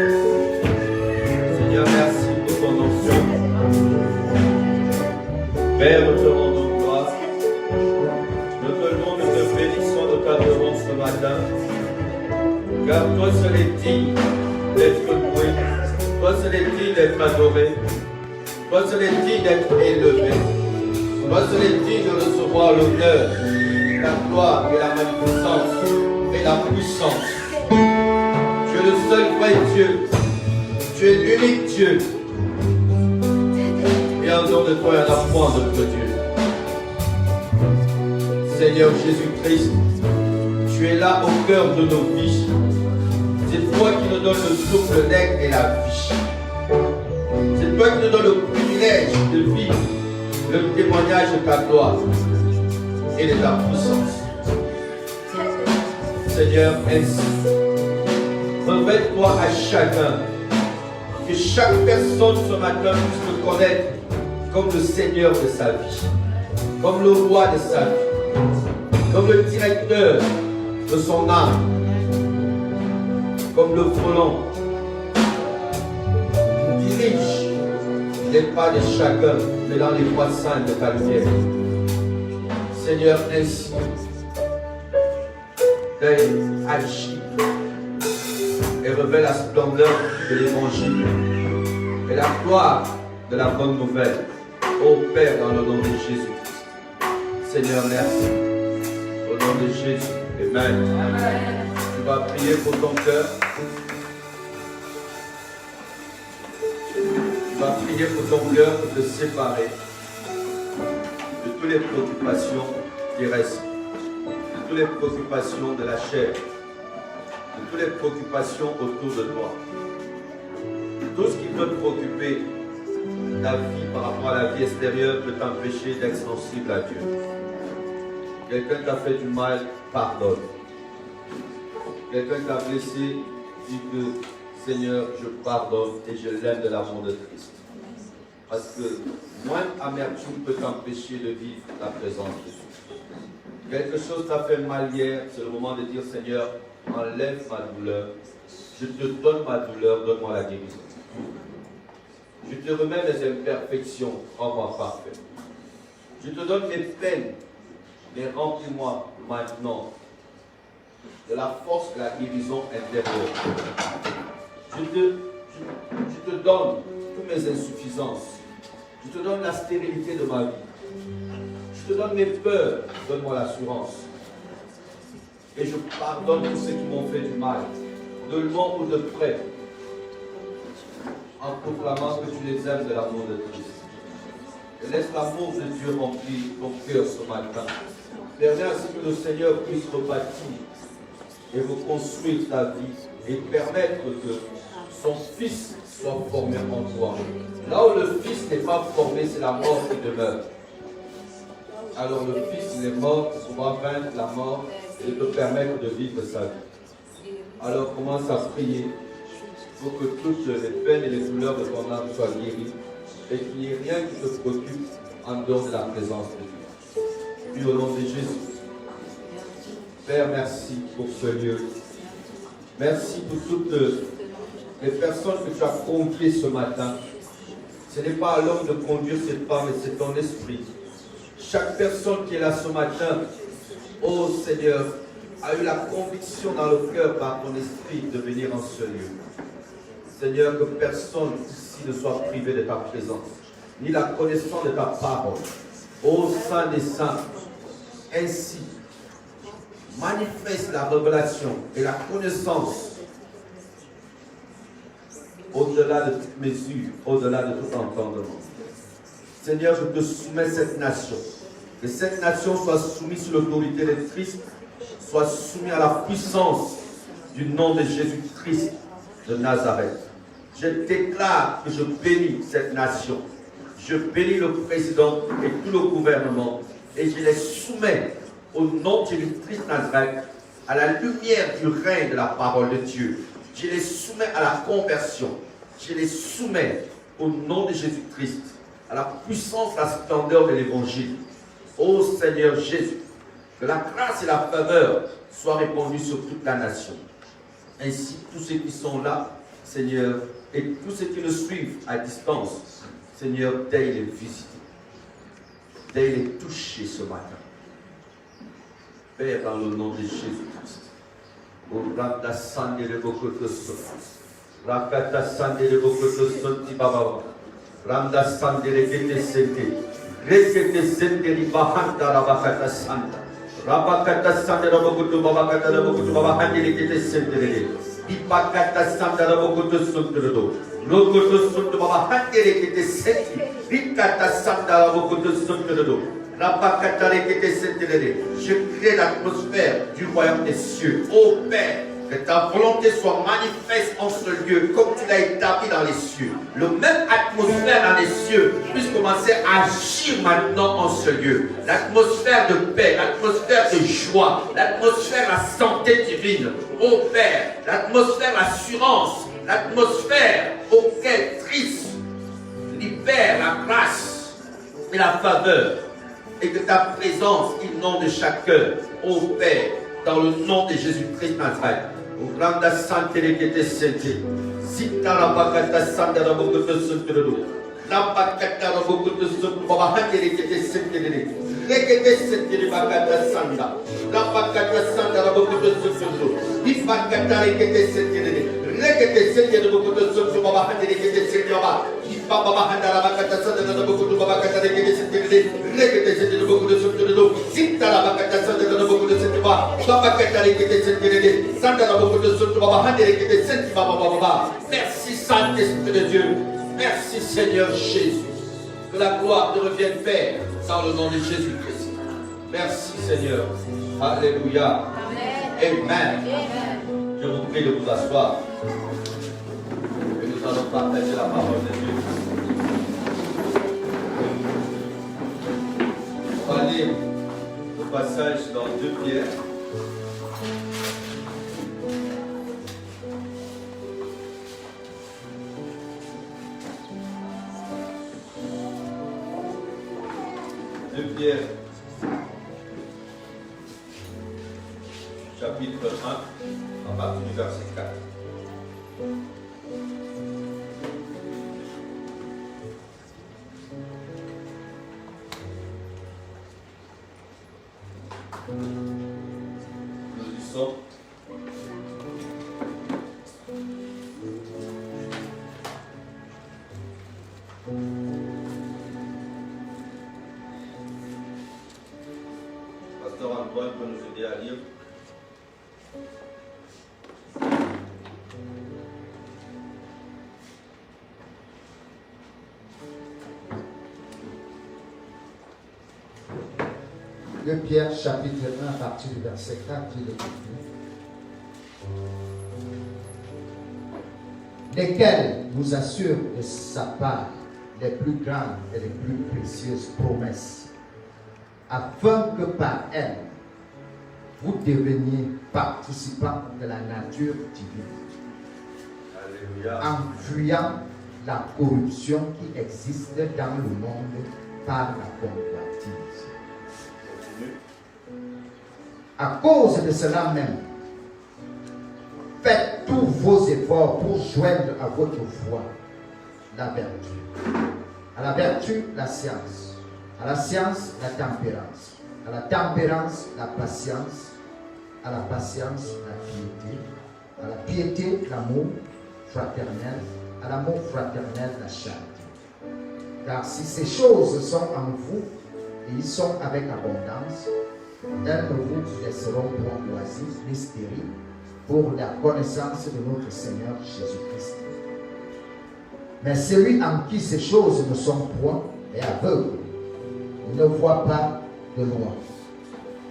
Seigneur, merci pour ton onction. Père, nous te rendons gloire. Nous te louons, nous te bénissons, nous t'adorons ce matin. Car toi seul est digne d'être loué. Toi seul est digne d'être adoré. Toi seul est digne d'être élevé. Toi seul est digne de recevoir l'honneur, la gloire et la magnificence et la puissance. Tu es le seul vrai Dieu. Tu es l'unique Dieu. Et en dehors de toi, il n'y en a point d'autre Dieu. Seigneur Jésus-Christ, tu es là au cœur de nos vies. C'est toi qui nous donnes le souffle d'air et la vie. C'est toi qui nous donnes le privilège de vivre le témoignage de ta gloire et de ta puissance. Seigneur, ainsi, révèle-toi à chacun. Que chaque personne ce matin puisse te connaître comme le Seigneur de sa vie, comme le roi de sa vie, comme le directeur de son âme, comme le volant qui dirige les pas de chacun, mais dans les voies saintes de ta lumière. Seigneur, ainsi, agis et révèle la splendeur de l'évangile et la gloire de la bonne nouvelle. Ô Père, dans le nom de Jésus-Christ. Seigneur, merci. Au nom de Jésus. Amen. Amen. Tu vas prier pour ton cœur. Tu vas prier pour ton cœur pour te séparer de toutes les préoccupations terrestres, de toutes les préoccupations de la chair, de toutes les préoccupations autour de toi. Tout ce qui peut te préoccuper, ta vie par rapport à la vie extérieure, peut t'empêcher d'être sensible à Dieu. Quelqu'un t'a fait du mal, pardonne. Quelqu'un t'a blessé, dis que Seigneur, je pardonne et je l'aime de l'amour de Christ. Parce que moins amertume peut t'empêcher de vivre la présence de Dieu. Quelque chose t'a fait mal hier, c'est le moment de dire Seigneur, enlève ma douleur. Je te donne ma douleur, donne-moi la guérison. Je te remets mes imperfections, rends-moi parfait. Je te donne mes peines, mais remplis-moi maintenant de la force de la guérison intérieure. Je te donne toutes mes insuffisances. Je te donne la stérilité de ma vie. Je te donne mes peurs, donne-moi l'assurance. Et je pardonne tous ceux qui m'ont fait du mal, de loin ou de près, en proclamant que tu les aimes de l'amour de Christ. Et laisse l'amour de Dieu remplir ton cœur ce matin. Permets ainsi que le Seigneur puisse rebâtir et reconstruire ta vie et permettre que son Fils soit formé en toi. Là où le Fils n'est pas formé, c'est la mort qui demeure. Alors le Fils, il est mort pour pouvoir vaincre la mort et te permettre de vivre sa vie. Alors commence à prier pour que toutes les peines et les douleurs de ton âme soient guéries et qu'il n'y ait rien qui te préoccupe en dehors de la présence de Dieu. Puis au nom de Jésus, Père, merci pour ce lieu. Merci pour toutes les personnes que tu as conviées ce matin. Ce n'est pas à l'homme de conduire cette part, mais c'est ton esprit. Chaque personne qui est là ce matin, ô Seigneur, a eu la conviction dans le cœur par ton esprit de venir en ce lieu. Seigneur, que personne ici ne soit privé de ta présence, ni la connaissance de ta parole. Ô Saint des Saints, ainsi, manifeste la révélation et la connaissance au-delà de toute mesure, au-delà de tout entendement. Seigneur, je te soumets cette nation. Que cette nation soit soumise sous l'autorité de Christ, soit soumise à la puissance du nom de Jésus-Christ de Nazareth. Je déclare que je bénis cette nation. Je bénis le président et tout le gouvernement et je les soumets au nom de Jésus-Christ de Nazareth à la lumière du règne de la parole de Dieu. Je les soumets à la conversion. Je les soumets au nom de Jésus-Christ à la puissance, la splendeur de l'évangile. Ô Seigneur Jésus, que la grâce et la faveur soient répandues sur toute la nation. Ainsi, tous ceux qui sont là, Seigneur, et tous ceux qui nous suivent à distance, Seigneur, d'aille les visiter, d'aille les toucher ce matin. Père, dans le nom de Jésus-Christ. Rakata sandere bokoto sonti baba. Ramda sandere kete sente. Rekete sente di bahanda rabakata santa. Rabakata sandere bokoto babakata bokoto babahandi kete sente. Ipakata sandere bokoto sonto. Lokoto sonto babahandi kete sente. Rikata sandere bokoto sonto. Je crée l'atmosphère du royaume des cieux. Ô Père, que ta volonté soit manifeste en ce lieu, comme tu l'as établi dans les cieux. Le même atmosphère dans les cieux puisse commencer à agir maintenant en ce lieu. L'atmosphère de paix, l'atmosphère de joie, l'atmosphère la santé divine. Ô Père, l'atmosphère l'assurance, l'atmosphère auquel Christ libère la grâce et la faveur. Et que ta présence inonde chaque cœur, ô Père, dans le nom de Jésus-Christ Nazareth. Randa santere kete sente, zita la bakata sanda la bokoto sontero, la bakata la bokoto sontero, baba handere kete sente, rekete sente bakata sanda, la bakata sanda la bokoto sontero, ibakata rekete sente, rekete sente bokoto sontero, baba handere kete sente baba. Baba handara bakata sanda na bokoto baba kata rekete sente rekete sente bokoto sontoro sita la bakata sanda na bokoto sente baba kata rekete sente sanda na bokoto sontoro baba handere rekete sente baba. Merci Saint-Esprit de Dieu, merci Seigneur Jésus, que la gloire te revienne Père dans le nom de Jésus-Christ. Merci Seigneur, alléluia, amen. Je vous prie de vous asseoir et nous allons partager la parole de Dieu. On va lire le passage dans 2 Pierre. Pierre, chapitre 1, à partir du verset 4. Nous y sommes. Pasteur Antoine peut nous aider à lire. De Pierre, chapitre 1, à partir du verset 4, dit le contenu. Lesquels nous assurent de sa part les plus grandes et les plus précieuses promesses, afin que par elles, vous deveniez participants de la nature divine. Alléluia. En fuyant la corruption qui existe dans le monde par la convoitise. À cause de cela même, faites tous vos efforts pour joindre à votre foi la vertu. À la vertu, la science. À la science, la tempérance. À la tempérance, la patience. À la patience, la piété. À la piété, l'amour fraternel. À l'amour fraternel, la charité. Car si ces choses sont en vous et ils sont avec abondance, elles ne vous laisseront point oisifs ni stériles pour la connaissance de notre Seigneur Jésus-Christ. Mais celui en qui ces choses ne sont point est aveugle. Il ne voit pas de loin.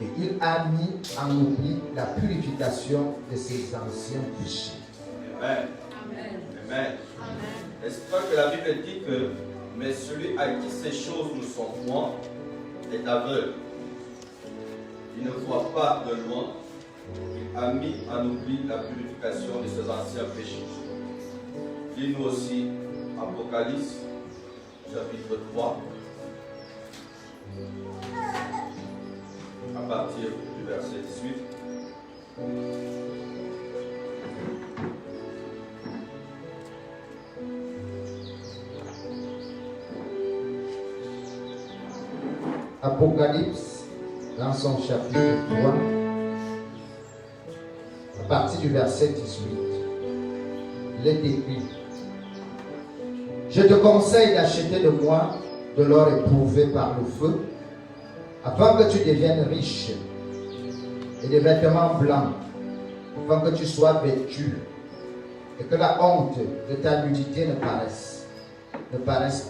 Et il a mis en oubli la purification de ses anciens péchés. Amen. Amen. N'est-ce pas que la Bible dit que mais celui à qui ces choses ne sont point est aveugle. Il ne voit pas de loin. Il a mis en oubli la purification de ses anciens péchés. Lis-nous aussi Apocalypse, chapitre 3, à partir du verset 18. Apocalypse, dans son chapitre 3, à partir du verset 18, il est écrit: Je te conseille d'acheter de moi de l'or éprouvé par le feu, afin que tu deviennes riche, et des vêtements blancs, afin que tu sois vêtu, et que la honte de ta nudité ne paraisse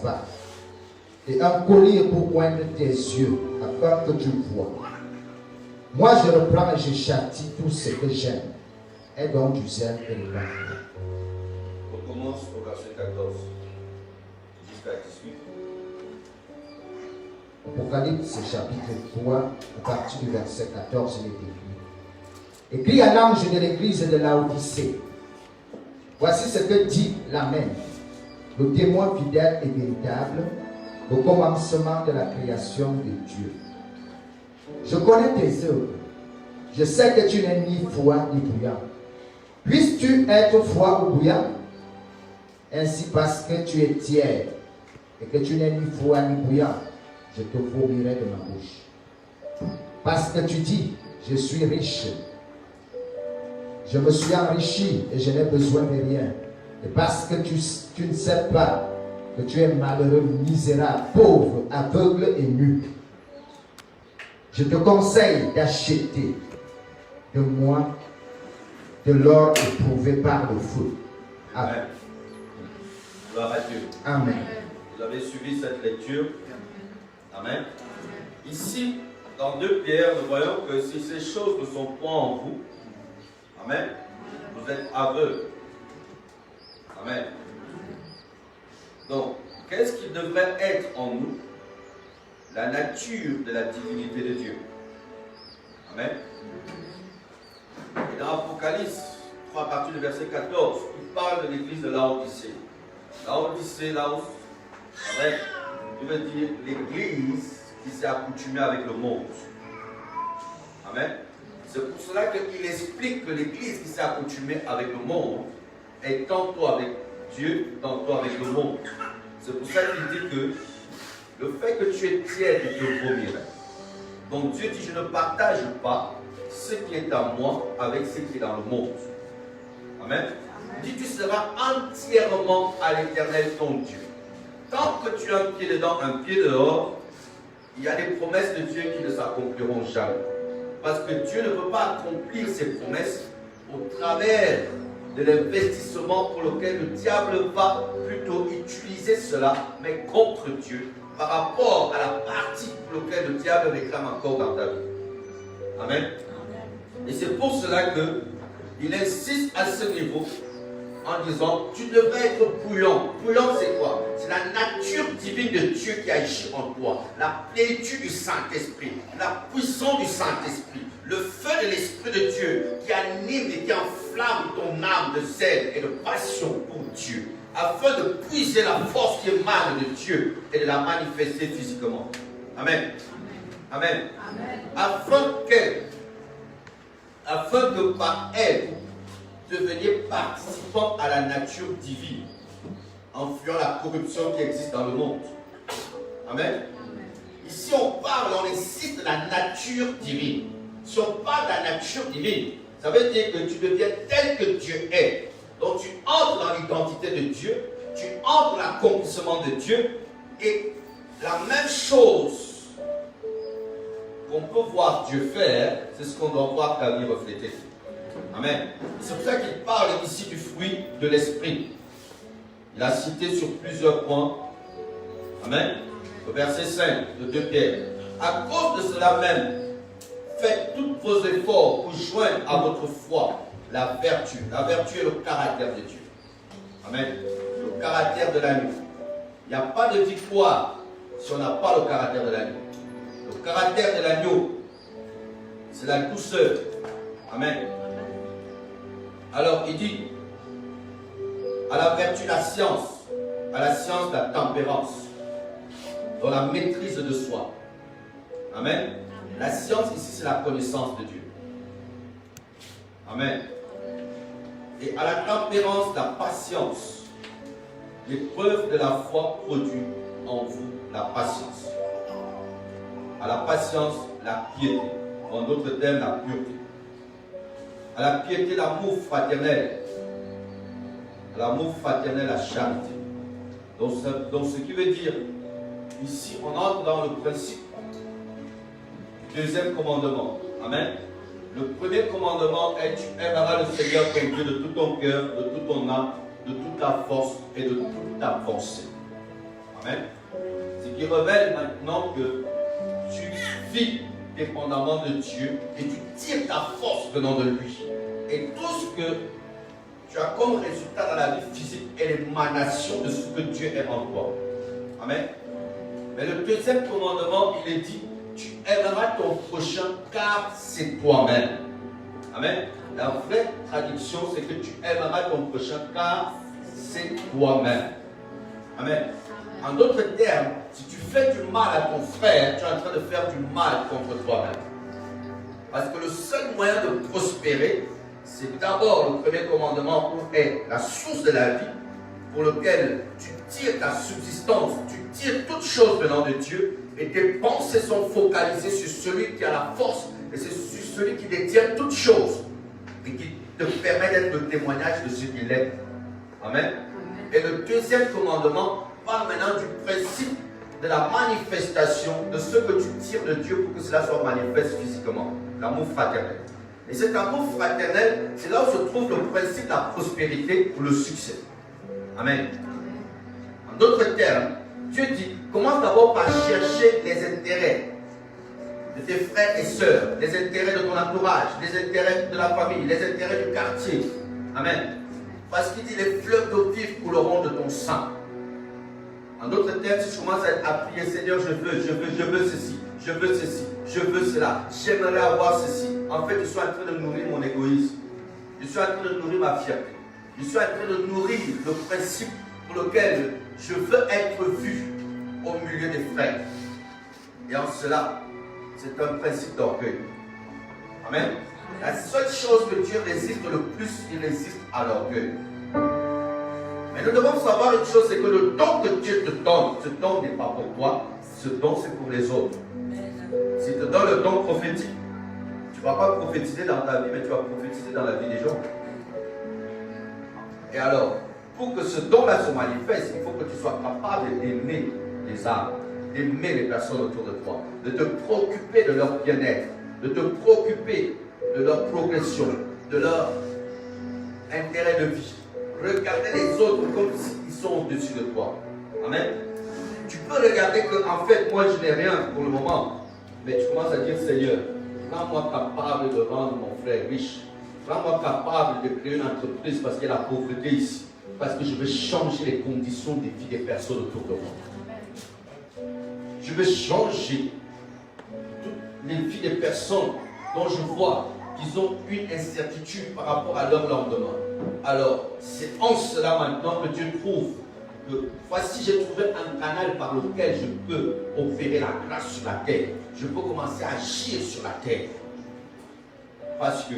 pas, et un collier pour oindre tes yeux, afin que tu vois. Moi je reprends et je châtie tout ce que j'aime, et donc du zèle et le vin. On commence au verset 14 jusqu'à 18. Apocalypse chapitre 3, à partir du verset 14, il est écrit: Écris à l'ange de l'église de Laodicée. Voici ce que dit l'Amen, le témoin fidèle et véritable, le commencement de la création de Dieu. Je connais tes œuvres. Je sais que tu n'es ni froid ni bouillant. Puisses-tu être froid ou bouillant? Ainsi, parce que tu es tiède et que tu n'es ni froid ni bouillant, je te vomirai de ma bouche. Parce que tu dis: je suis riche, je me suis enrichi et je n'ai besoin de rien. Et parce que tu ne sais pas que tu es malheureux, misérable, pauvre, aveugle et nu, je te conseille d'acheter de moi de l'or éprouvé par le feu. Amen. Gloire à Dieu. Amen. Vous avez suivi cette lecture. Amen. Ici, dans 2 Pierre, nous voyons que si ces choses ne sont pas en vous, amen, vous êtes aveugles. Amen. Donc, qu'est-ce qui devrait être en nous? La nature de la divinité de Dieu. Amen. Et dans Apocalypse 3, à partir du verset 14, il parle de l'église de Laodicée. Laodicée, Laos, amen, il veut dire l'église qui s'est accoutumée avec le monde. Amen. C'est pour cela qu'il explique que l'église qui s'est accoutumée avec le monde est tantôt avec Dieu, tantôt avec le monde. C'est pour ça qu'il dit que le fait que tu es tiède, il te vomirait. Donc Dieu dit: je ne partage pas ce qui est à moi avec ce qui est dans le monde. Amen. Il dit: tu seras entièrement à l'Éternel ton Dieu. Tant que tu as un pied dedans, un pied dehors, il y a des promesses de Dieu qui ne s'accompliront jamais. Parce que Dieu ne peut pas accomplir ses promesses au travers de l'investissement pour lequel le diable va plutôt utiliser cela, mais contre Dieu, par rapport à la partie pour laquelle le diable réclame encore dans ta vie. Amen. Et c'est pour cela qu'il insiste à ce niveau en disant: tu devrais être bouillant. Bouillant, c'est quoi? C'est la nature divine de Dieu qui agit en toi, la plénitude du Saint-Esprit, la puissance du Saint-Esprit, le feu de l'Esprit de Dieu qui anime et qui enflamme ton âme de zèle et de passion pour Dieu, afin de puiser la force qui émane de Dieu et de la manifester physiquement. Amen. Amen. Amen. Afin que par elle, deveniez participants à la nature divine, en fuyant la corruption qui existe dans le monde. Amen. Ici, on parle, on insiste de la nature divine. Si on parle de la nature divine, ça veut dire que tu deviens tel que Dieu est. Donc, tu entres dans l'identité de Dieu, tu entres dans l'accomplissement de Dieu, et la même chose qu'on peut voir Dieu faire, c'est ce qu'on doit voir ta vie refléter. Amen. C'est pour ça qu'il parle ici du fruit de l'esprit. Il a cité sur plusieurs points. Amen. Au verset 5 de 2 Pierre. À cause de cela même, faites tous vos efforts pour joindre à votre foi la vertu. La vertu est le caractère de Dieu. Amen. Le caractère de l'agneau. Il n'y a pas de victoire si on n'a pas le caractère de l'agneau. Le caractère de l'agneau, c'est la douceur. Amen. Alors il dit, à la vertu la science, à la science la tempérance, dans la maîtrise de soi. Amen. La science ici c'est la connaissance de Dieu. Amen. Et à la tempérance la patience. L'épreuve de la foi produit en vous la patience. à la patience, la piété. En d'autres termes, la pureté. À la piété, l'amour fraternel. À l'amour fraternel, la charité. Donc, ce qui veut dire, ici, on entre dans le principe du deuxième commandement. Amen. Le premier commandement est: tu aimeras le Seigneur ton Dieu de tout ton cœur, de toute ton âme, de toute ta force et de toute ta pensée. Amen. Ce qui révèle maintenant que tu vis dépendamment de Dieu et tu tires ta force venant de lui. Et tout ce que tu as comme résultat dans la vie physique est l'émanation de ce que Dieu est en toi. Amen. Mais le deuxième commandement, il est dit: tu aimeras ton prochain car c'est toi-même. Amen. La vraie traduction, c'est que tu aimeras ton prochain car c'est toi-même. Amen. En d'autres termes, si tu fais du mal à ton frère, tu es en train de faire du mal contre toi-même. Parce que le seul moyen de prospérer, c'est d'abord le premier commandement où est la source de la vie, pour lequel tu tires ta subsistance, tu tires toutes choses venant de Dieu, et tes pensées sont focalisées sur celui qui a la force, et c'est sur celui qui détient toutes choses, et qui te permet d'être le témoignage de ce qu'il est. Amen. Et le deuxième commandement parle maintenant du principe de la manifestation de ce que tu tires de Dieu pour que cela soit manifeste physiquement. L'amour fraternel. Et cet amour fraternel, c'est là où se trouve le principe de la prospérité ou le succès. Amen. En d'autres termes, Dieu dit: commence d'abord par chercher les intérêts de tes frères et sœurs, les intérêts de ton entourage, les intérêts de la famille, les intérêts du quartier. Amen. Parce qu'il dit: les fleuves d'eau vive couleront de ton sang. En d'autres termes, si tu commences à prier: Seigneur, je veux ceci, je veux ceci, je veux cela, j'aimerais avoir ceci. En fait, je suis en train de nourrir mon égoïsme. Je suis en train de nourrir ma fierté. Je suis en train de nourrir le principe pour lequel je veux être vu au milieu des frères. Et en cela, c'est un principe d'orgueil. Amen. La seule chose que Dieu résiste le plus, il résiste à l'orgueil. Mais nous devons savoir une chose, c'est que le don que Dieu te donne, ce don n'est pas pour toi, ce don c'est pour les autres. S'il te donne le don prophétique, tu ne vas pas prophétiser dans ta vie, mais tu vas prophétiser dans la vie des gens. Et alors, pour que ce don-là se manifeste, il faut que tu sois capable d'aimer les âmes, d'aimer les personnes autour de toi, de te préoccuper de leur bien-être, de te préoccuper de leur progression, de leur intérêt de vie. Regarder les autres comme s'ils sont au-dessus de toi. Amen. Tu peux regarder que, en fait, moi je n'ai rien pour le moment, mais tu commences à dire: Seigneur, rends-moi capable de rendre mon frère riche. Rends-moi capable de créer une entreprise parce qu'il y a la pauvreté ici. Parce que je veux changer les conditions de vie des personnes autour de moi. Je veux changer toutes les vies des personnes dont je vois qu'ils ont une incertitude par rapport à leur lendemain. Alors, c'est en cela maintenant que Dieu trouve que voici, j'ai trouvé un canal par lequel je peux opérer la grâce sur la terre. Je peux commencer à agir sur la terre. Parce que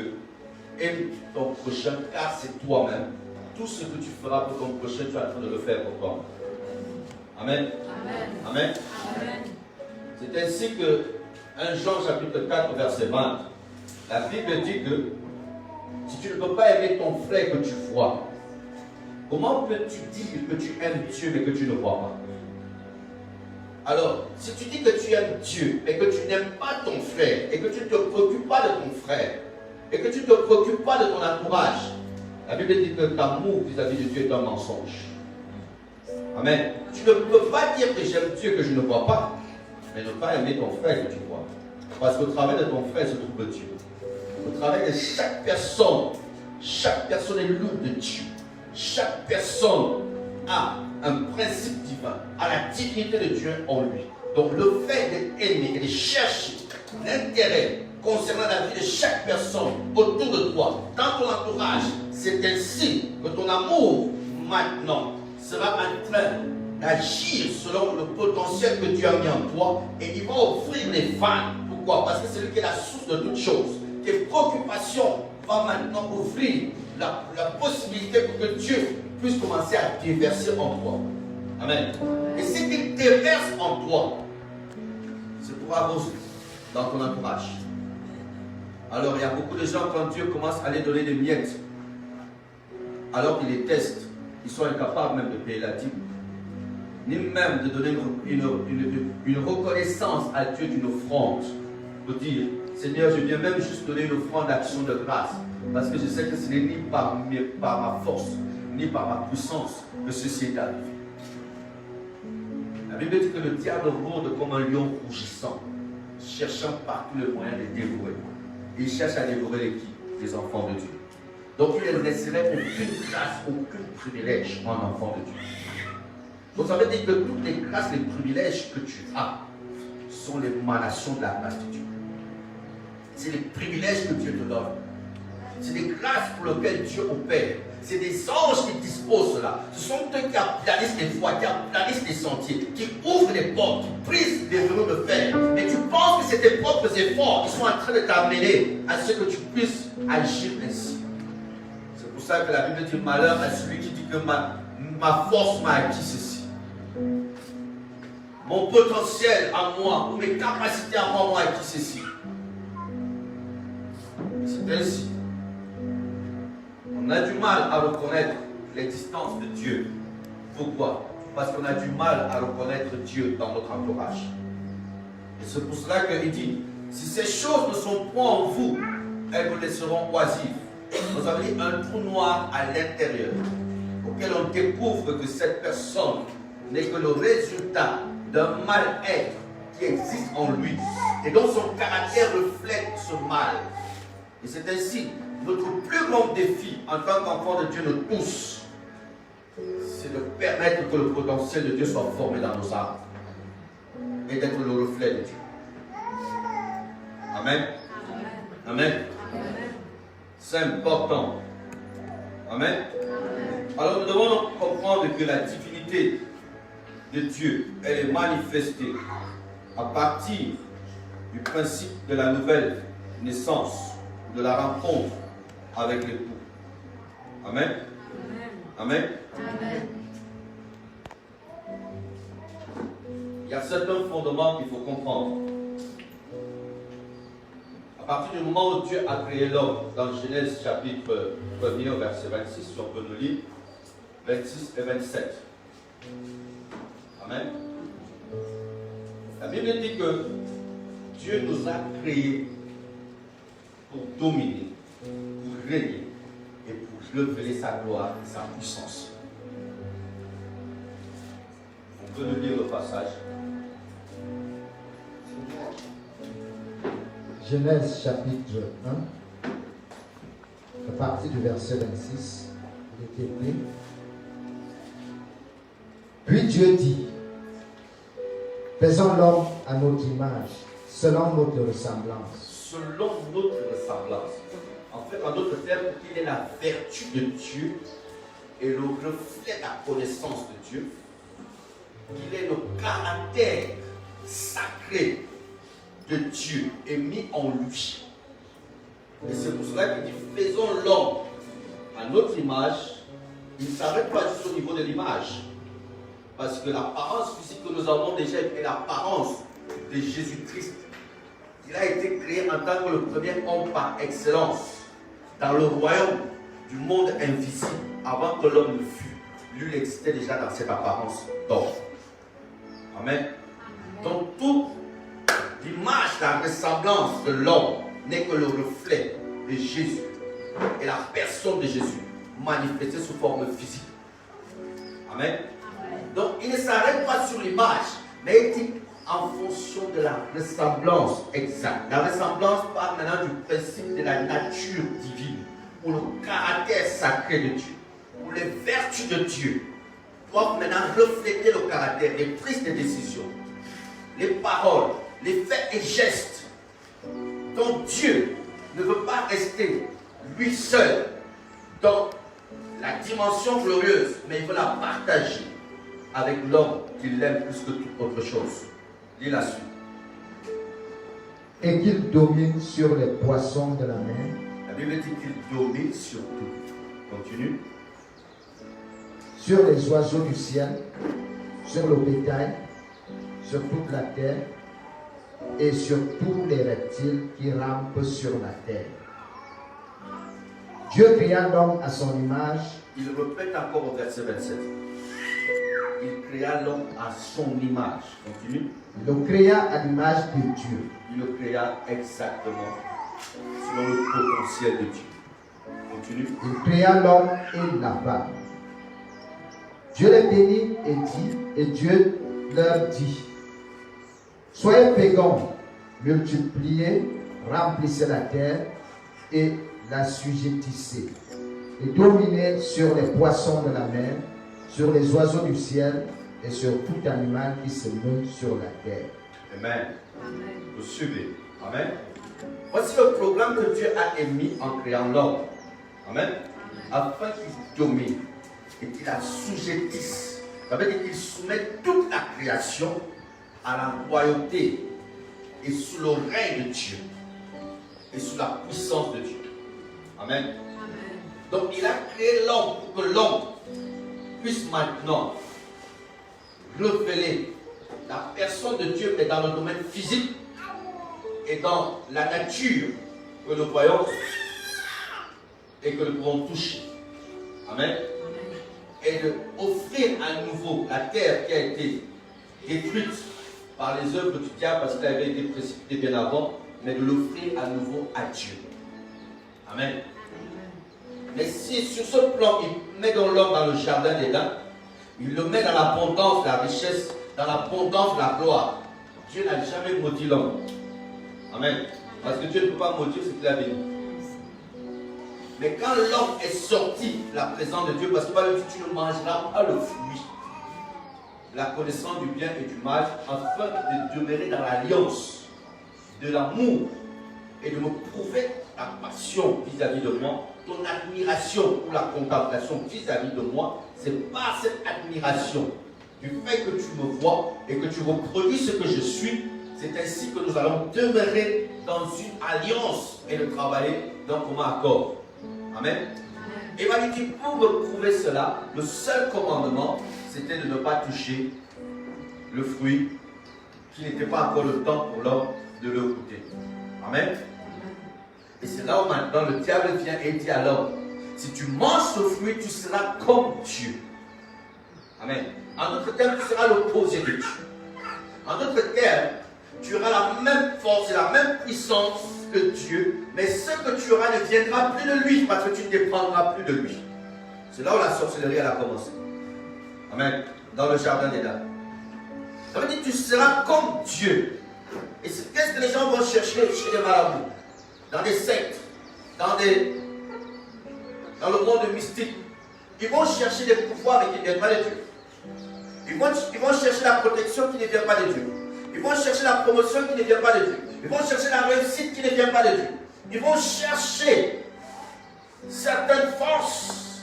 aime ton prochain car c'est toi-même. Tout ce que tu feras pour ton prochain, tu es en train de le faire pour toi. Amen. Amen. Amen. Amen. C'est ainsi que 1 Jean chapitre 4 verset 20, la Bible dit que si tu ne peux pas aimer ton frère que tu vois, comment peux-tu dire que tu aimes Dieu mais que tu ne vois pas? Alors, si tu dis que tu aimes Dieu et que tu n'aimes pas ton frère et que tu ne te préoccupes pas de ton frère et que tu ne te préoccupes pas de ton entourage, la Bible dit que ton amour vis-à-vis de Dieu est un mensonge. Amen. Tu ne peux pas dire que j'aime Dieu que je ne vois pas, mais ne pas aimer ton frère que tu vois. Parce qu'au travers de ton frère se trouve Dieu. Au travers de chaque personne est lourde de Dieu. Chaque personne a un principe divin, a la dignité de Dieu en lui. Donc le fait d'aimer et de chercher l'intérêt concernant la vie de chaque personne autour de toi, dans ton entourage, c'est ainsi que ton amour maintenant sera en train d'agir selon le potentiel que Dieu a mis en toi et il va offrir les vannes. Pourquoi? Parce que c'est lui qui est la source de toutes choses. Tes préoccupations vont maintenant ouvrir la possibilité pour que Dieu puisse commencer à déverser en toi. Amen. Et ce qu'il déverse en toi, c'est pour trop arrosé dans ton entourage. Alors il y a beaucoup de gens, quand Dieu commence à les donner des miettes, alors qu'ils les testent, ils sont incapables même de payer la dîme, ni même de donner une reconnaissance à Dieu d'une offrande, pour dire, Seigneur, je viens même juste donner une offrande d'action de grâce, parce que je sais que ce n'est ni par ma force, ni par ma puissance que ceci est arrivé. La Bible dit que le diable rôde comme un lion rougissant, cherchant par tous les moyens de dévorer. Il cherche à dévorer les qui? Les enfants de Dieu. Donc il ne laisserait aucune grâce, aucun privilège en enfant de Dieu. Donc ça veut dire que toutes les grâces, les privilèges que tu as sont l'émanation de la grâce de Dieu. C'est les privilèges que Dieu te donne. C'est des grâces pour lesquelles Dieu opère. C'est des anges qui disposent cela. Ce sont eux qui aplanissent les voies, qui aplanissent les sentiers, qui ouvrent les portes, qui brisent les verrous de fer. Et tu penses que c'est tes propres efforts qui sont en train de t'amener à ce que tu puisses agir ainsi. C'est pour ça que la Bible dit malheur à celui qui dit que ma force m'a acquis ceci. Mon potentiel à moi, ou mes capacités à moi m'ont acquis ceci. C'est ainsi. On a du mal à reconnaître l'existence de Dieu. Pourquoi? Parce qu'on a du mal à reconnaître Dieu dans notre entourage. Et c'est pour cela qu'il dit, si ces choses ne sont point en vous, elles vous laisseront oisives. Vous avez dit un trou noir à l'intérieur, auquel on découvre que cette personne n'est que le résultat d'un mal-être qui existe en lui, et dont son caractère reflète ce mal. Et c'est ainsi, notre plus grand défi en tant qu'enfant de Dieu, nous tous, c'est de permettre que le potentiel de Dieu soit formé dans nos âmes et d'être le reflet de Dieu. Amen. Amen. C'est important. Amen. Alors nous devons comprendre que la divinité de Dieu, elle est manifestée à partir du principe de la nouvelle naissance, de la rencontre avec l'époux. Amen. Amen. Amen. Il y a certains fondements qu'il faut comprendre. À partir du moment où Dieu a créé l'homme, dans Genèse chapitre 1er, verset 26, si on peut nous lire, 26 et 27. Amen. La Bible dit que Dieu nous a créés pour dominer, pour régner et pour révéler sa gloire et sa puissance. On peut nous lire le passage. Genèse chapitre 1, à partir du verset 26, il est écrit. Puis Dieu dit, faisons l'homme à notre image, selon notre ressemblance. Selon notre ressemblance. En fait, en d'autres termes, qu'il est la vertu de Dieu et le reflet de la connaissance de Dieu. Qu'il est le caractère sacré de Dieu est mis en lui. Et c'est pour cela qu'il dit, faisons l'homme à notre image. Il ne s'arrête pas juste au niveau de l'image. Parce que l'apparence physique que nous avons déjà est l'apparence de Jésus-Christ. Il a été créé en tant que le premier homme par excellence dans le royaume du monde invisible avant que l'homme ne fût. Lui, il existait déjà dans cette apparence d'homme. Amen. Donc, toute l'image, la ressemblance de l'homme n'est que le reflet de Jésus et la personne de Jésus manifestée sous forme physique. Amen. Donc, il ne s'arrête pas sur l'image, mais il dit en fonction de la ressemblance exacte. La ressemblance parle maintenant du principe de la nature divine, ou le caractère sacré de Dieu, où les vertus de Dieu doivent maintenant refléter le caractère, les prises de décision, les paroles, les faits et gestes. Donc Dieu ne veut pas rester lui seul dans la dimension glorieuse, mais il veut la partager avec l'homme qu'il aime plus que toute autre chose. Lis la suite. Et qu'il domine sur les poissons de la mer. La Bible dit qu'il domine sur tout. Continue. Sur les oiseaux du ciel, sur le bétail, sur toute la terre, et sur tous les reptiles qui rampent sur la terre. Dieu créa l'homme à son image. Il répète encore au verset 27. Il créa l'homme à son image. Continue. Il le créa à l'image de Dieu. Il le créa exactement selon le potentiel de Dieu. Continue. Il créa l'homme et la femme. Dieu les bénit et Dieu leur dit, soyez féconds, multipliez, remplissez la terre et l'assujettissez, et dominez sur les poissons de la mer, sur les oiseaux du ciel et sur tout animal qui se meut sur la terre. Amen. Vous suivez. Amen. Voici le programme que Dieu a émis en créant l'homme. Amen. Afin qu'il domine et qu'il assujettisse. Ça veut dire qu'il soumet toute la création à la royauté et sous le règne de Dieu et sous la puissance de Dieu. Amen. Donc il a créé l'homme pour que l'homme puisse maintenant révéler la personne de Dieu, mais dans le domaine physique et dans la nature que nous voyons et que nous pouvons toucher. Amen. Et d'offrir à nouveau la terre qui a été détruite par les œuvres du diable parce qu'elle avait été précipitée bien avant, mais de l'offrir à nouveau à Dieu. Amen. Mais si sur ce plan, il met dans l'homme dans le jardin d'Éden, il le met dans l'abondance, la richesse, dans l'abondance, la gloire. Dieu n'a jamais maudit l'homme. Amen. Parce que Dieu ne peut pas maudire ce qu'il a béni. Mais quand l'homme est sorti de la présence de Dieu, parce qu'il va lui dire, tu ne mangeras pas le fruit, la connaissance du bien et du mal, afin de demeurer dans l'alliance de l'amour et de me prouver ta passion vis-à-vis de moi, ton admiration pour la contemplation vis-à-vis de moi, c'est par cette admiration du fait que tu me vois et que tu reproduis ce que je suis, c'est ainsi que nous allons demeurer dans une alliance et de travailler d'un commun accord. Amen. Et il va lui dire, pour me prouver cela, le seul commandement, c'était de ne pas toucher le fruit qui n'était pas encore le temps pour l'homme de le goûter. Amen. Et c'est là où maintenant le diable vient et dit à l'homme, si tu manges ce fruit, tu seras comme Dieu. Amen. En d'autres termes, tu seras l'opposé de Dieu. En d'autres termes, tu auras la même force et la même puissance que Dieu, mais ce que tu auras ne viendra plus de lui parce que tu ne dépendras plus de lui. C'est là où la sorcellerie elle a commencé. Amen. Dans le jardin d'Éden. Ça veut dire que tu seras comme Dieu. Et qu'est-ce que les gens vont chercher chez les marabouts? Dans des sectes, dans le monde mystique. Ils vont chercher des pouvoirs mais qui ne viennent pas de Dieu. Ils vont chercher la protection qui ne vient pas de Dieu. Ils vont chercher la promotion qui ne vient pas de Dieu. Ils vont chercher la réussite qui ne vient pas de Dieu. Ils vont chercher certaines forces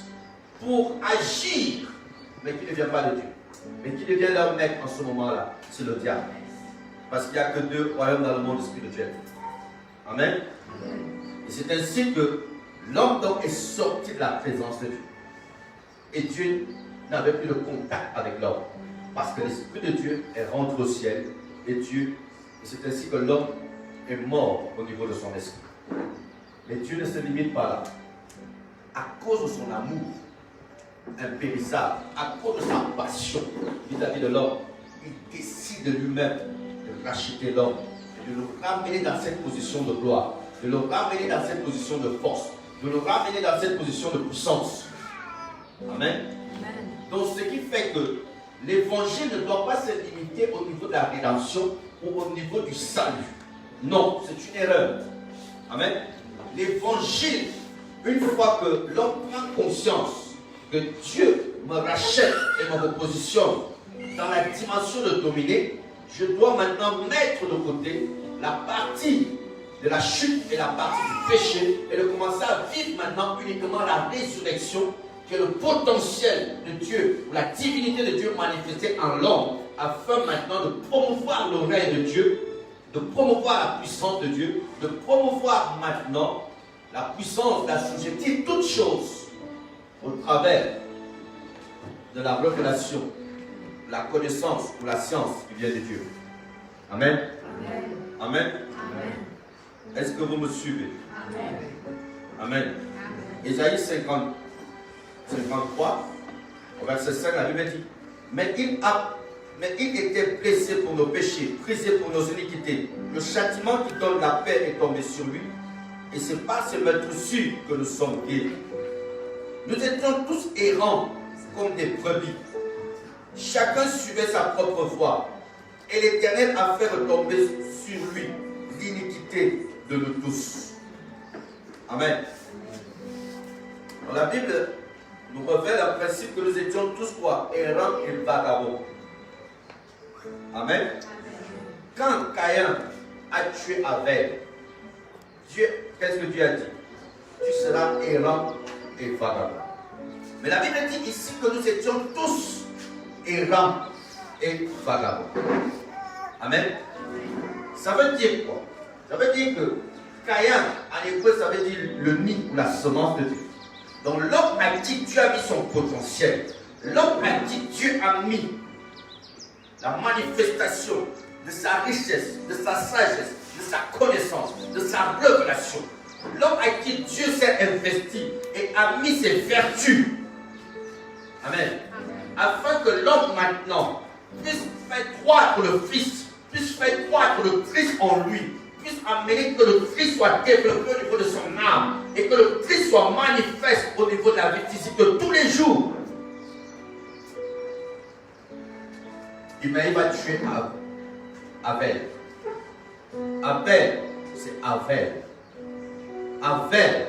pour agir, mais qui ne vient pas de Dieu. Mais qui devient leur maître en ce moment-là, c'est le diable. Parce qu'il n'y a que deux royaumes dans le monde spirituel. Amen. Et c'est ainsi que l'homme donc est sorti de la présence de Dieu. Et Dieu n'avait plus de contact avec l'homme. Parce que l'Esprit de Dieu est rentré au ciel. Et c'est ainsi que l'homme est mort au niveau de son esprit. Mais Dieu ne se limite pas là. À cause de son amour impérissable, à cause de sa passion vis-à-vis de l'homme, il décide de lui-même de racheter l'homme, de le ramener dans cette position de gloire, de le ramener dans cette position de force, de le ramener dans cette position de puissance. Amen. Donc ce qui fait que l'évangile ne doit pas se limiter au niveau de la rédemption ou au niveau du salut. Non, c'est une erreur. Amen. L'évangile, une fois que l'homme prend conscience que Dieu me rachète et me repositionne dans la dimension de dominer, je dois maintenant mettre de côté la partie de la chute et la partie du péché et de commencer à vivre maintenant uniquement la résurrection qui est le potentiel de Dieu ou la divinité de Dieu manifestée en l'homme afin maintenant de promouvoir le règne de Dieu, de promouvoir la puissance de Dieu, de promouvoir maintenant la puissance d'assujettir toutes choses au travers de la révélation, la connaissance ou la science qui vient de Dieu. Amen. Amen. Amen. Est-ce que vous me suivez? Amen. Ésaïe 53, au verset 5, la Bible dit, mais il était blessé pour nos péchés, brisé pour nos iniquités. Le châtiment qui donne la paix est tombé sur lui. Et c'est par ses meurtrissures que nous sommes guéris. Nous étions tous errants comme des brebis. Chacun suivait sa propre voie. Et l'Éternel a fait retomber sur lui l'iniquité de nous tous. Amen. Dans la Bible nous révèle le principe que nous étions tous quoi? Errants et vagabonds. Amen. Quand Caïn a tué Abel, qu'est-ce que Dieu a dit? Tu seras errant et vagabond. Mais la Bible dit ici que nous étions tous errants et vagabonds. Amen. Ça veut dire quoi? Ça veut dire que Caïn, en hébreu, ça veut dire le nid ou la semence de Dieu. Donc l'homme à qui Dieu a mis son potentiel, l'homme à qui Dieu a mis la manifestation de sa richesse, de sa sagesse, de sa connaissance, de sa révélation. L'homme à qui Dieu s'est investi et a mis ses vertus. Amen. Afin que l'homme maintenant puisse faire croître le Fils, puisse faire croître le Christ en lui, puisse amener que le Christ soit développé au niveau de son âme et que le Christ soit manifeste au niveau de la vie physique de tous les jours. Il va tuer Abel. Abel, c'est Avel. Avel,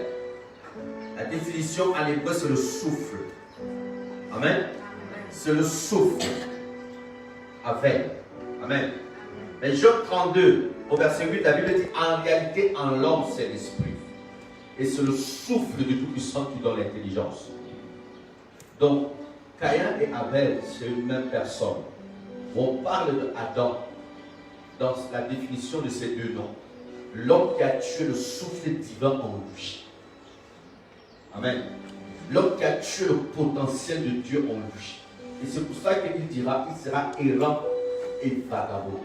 la définition en hébreu, c'est le souffle. Amen. C'est le souffle. Avel. Amen. Mais Job 32, au verset 8, la Bible dit en réalité, en l'homme, c'est l'esprit. Et c'est le souffle du Tout-Puissant qui donne l'intelligence. Donc, Caïn et Abel, c'est une même personne. On parle d'Adam dans la définition de ces deux noms. L'homme qui a tué le souffle divin en lui. Amen. L'homme qui a tué le potentiel de Dieu en lui. Et c'est pour ça qu'il dira, il sera errant et vagabond.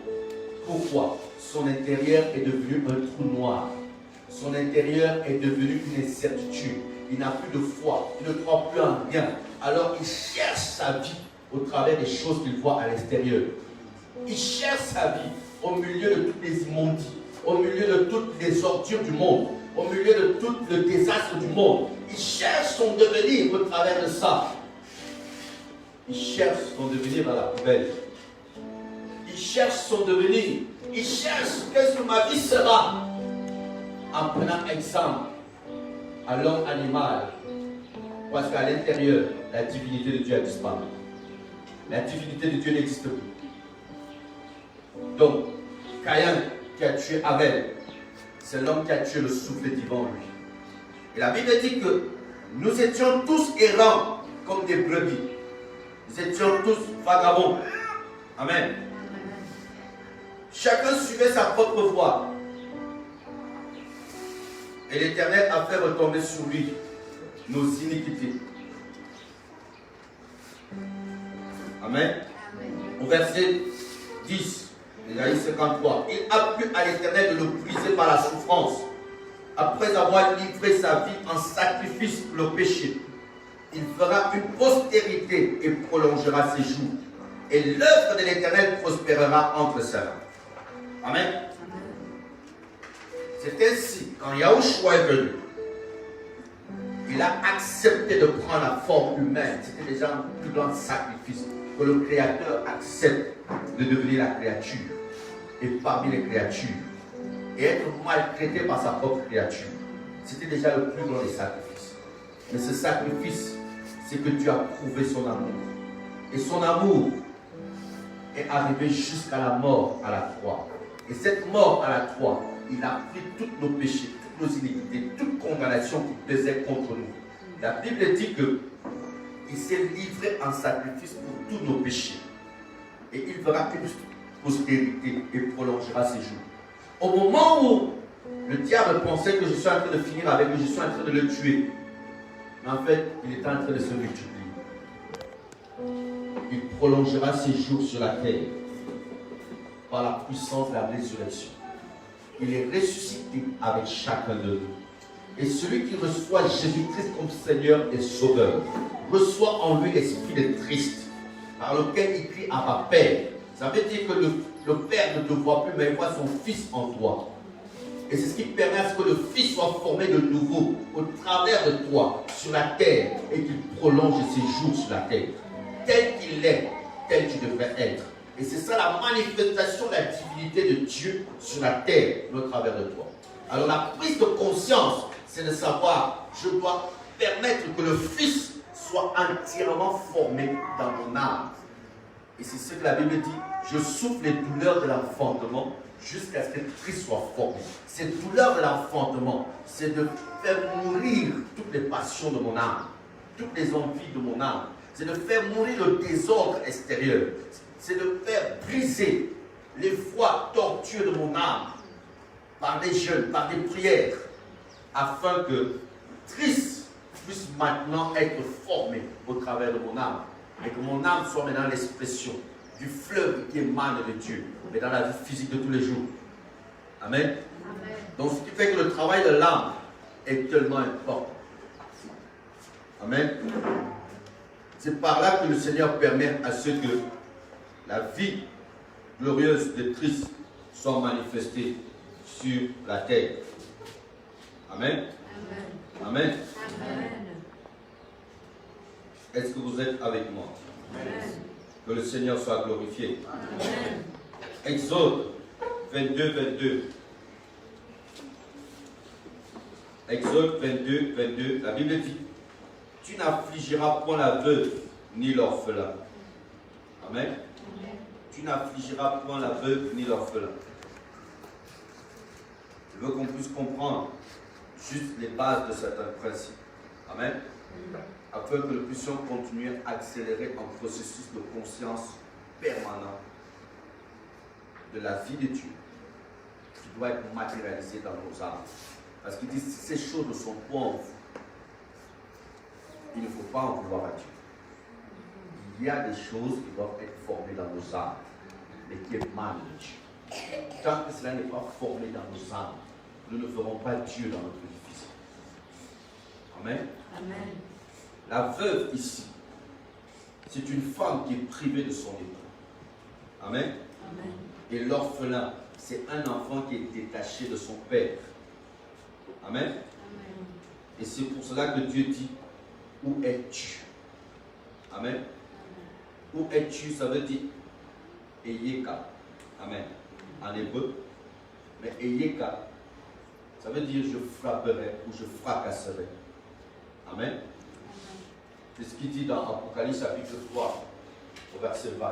Pourquoi? Son intérieur est devenu un trou noir. Son intérieur est devenu une incertitude. Il n'a plus de foi. Il ne croit plus en rien. Alors il cherche sa vie au travers des choses qu'il voit à l'extérieur. Il cherche sa vie au milieu de toutes les immondies, au milieu de toutes les ordures du monde, au milieu de tout le désastre du monde. Il cherche son devenir au travers de ça. Il cherche son devenir dans la poubelle. Il cherche son devenir. Il cherche qu'est-ce que ma vie sera. En prenant exemple à l'homme animal. Parce qu'à l'intérieur, la divinité de Dieu a disparu. La divinité de Dieu n'existe plus. Donc, Caïn qui a tué Abel, c'est l'homme qui a tué le souffle divin en lui. Et la Bible dit que nous étions tous errants comme des brebis. Nous étions tous vagabonds. Amen. Chacun suivait sa propre voie. Et l'Éternel a fait retomber sur lui nos iniquités. Amen. Au verset 10, Ésaïe 53, il a plu à l'Éternel de le briser par la souffrance. Après avoir livré sa vie en sacrifice pour le péché, il fera une postérité et prolongera ses jours. Et l'œuvre de l'Éternel prospérera entre ses mains. Amen. C'est ainsi, quand Yahushua est venu, il a accepté de prendre la forme humaine. C'était déjà un plus grand sacrifice que le Créateur accepte de devenir la créature. Et parmi les créatures, et être maltraité par sa propre créature, c'était déjà le plus grand des sacrifices. Mais ce sacrifice, c'est que Dieu a prouvé son amour. Et son amour est arrivé jusqu'à la mort à la croix. Et cette mort à la croix, il a pris tous nos péchés, toutes nos iniquités, toute condamnation qui pesait contre nous. La Bible dit qu'il s'est livré en sacrifice pour tous nos péchés. Et il fera une postérité et prolongera ses jours. Au moment où le diable pensait que je suis en train de finir avec lui, je suis en train de le tuer. Mais en fait, il est en train de se multiplier. Il prolongera ses jours sur la terre par la puissance de la résurrection. il est ressuscité avec chacun de nous. Et celui qui reçoit Jésus-Christ comme Seigneur et Sauveur, reçoit en lui l'esprit de Christ, par lequel il crie à ma Père. Ça veut dire que le Père ne te voit plus, mais il voit son Fils en toi. Et c'est ce qui permet à ce que le Fils soit formé de nouveau au travers de toi sur la terre et qu'il prolonge ses jours sur la terre. Tel qu'il est, tel tu devrais être. Et c'est ça la manifestation de la divinité de Dieu sur la terre au travers de toi. Alors la prise de conscience, c'est de savoir, je dois permettre que le Fils soit entièrement formé dans mon âme. Et c'est ce que la Bible dit, je souffle les douleurs de l'enfantement jusqu'à ce que Christ soit formé. Ces douleurs de l'enfantement, c'est de faire mourir toutes les passions de mon âme, toutes les envies de mon âme. C'est de faire mourir le désordre extérieur. C'est de faire briser les voies tortueuses de mon âme par des jeûnes, par des prières, afin que Christ puisse maintenant être formé au travers de mon âme et que mon âme soit maintenant l'expression du fleuve qui émane de Dieu, mais dans la vie physique de tous les jours. Amen. Amen. Donc ce qui fait que le travail de l'âme est tellement important. Amen. C'est par là que le Seigneur permet à ce que la vie glorieuse de Christ soit manifestée sur la terre. Amen. Amen. Amen. Amen. Est-ce que vous êtes avec moi? Amen. Que le Seigneur soit glorifié. Amen. Exode 22, 22. Exode 22, 22. La Bible dit, tu n'affligeras point la veuve ni l'orphelin. Amen. Amen. Tu n'affligeras point la veuve ni l'orphelin. Je veux qu'on puisse comprendre juste les bases de certains principes. Amen. Afin que nous puissions continuer à accélérer un processus de conscience permanent de la vie de Dieu qui doit être matérialisé dans nos âmes. Parce qu'il dit, si ces choses ne sont pas en vous, il ne faut pas en vouloir à Dieu. Il y a des choses qui doivent être formées dans nos âmes, mais qui émanent de Dieu. Tant que cela n'est pas formé dans nos âmes, nous ne verrons pas Dieu dans notre vie physique. Amen. Amen. La veuve ici, c'est une femme qui est privée de son époux. Amen. Amen. Et l'orphelin, c'est un enfant qui est détaché de son père. Amen. Amen. Et c'est pour cela que Dieu dit, où es-tu? Amen. Amen. Où es-tu, ça veut dire Eyeka. Amen. En hébreu. Mais Eyeka, ça veut dire je frapperai ou je fracasserai. Amen. C'est ce qu'il dit dans Apocalypse chapitre 3, au verset 20.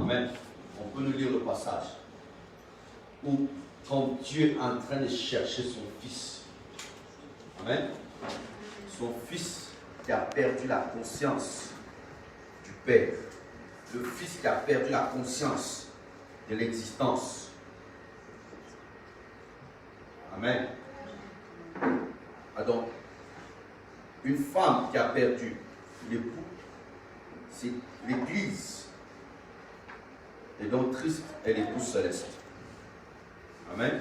Amen. On peut nous lire le passage. Où, quand Dieu est en train de chercher son fils. Amen. Son fils qui a perdu la conscience du Père. Le fils qui a perdu la conscience de l'existence. Amen. Donc, une femme qui a perdu l'époux, c'est l'Église. Et donc Christ est l'époux céleste. Amen.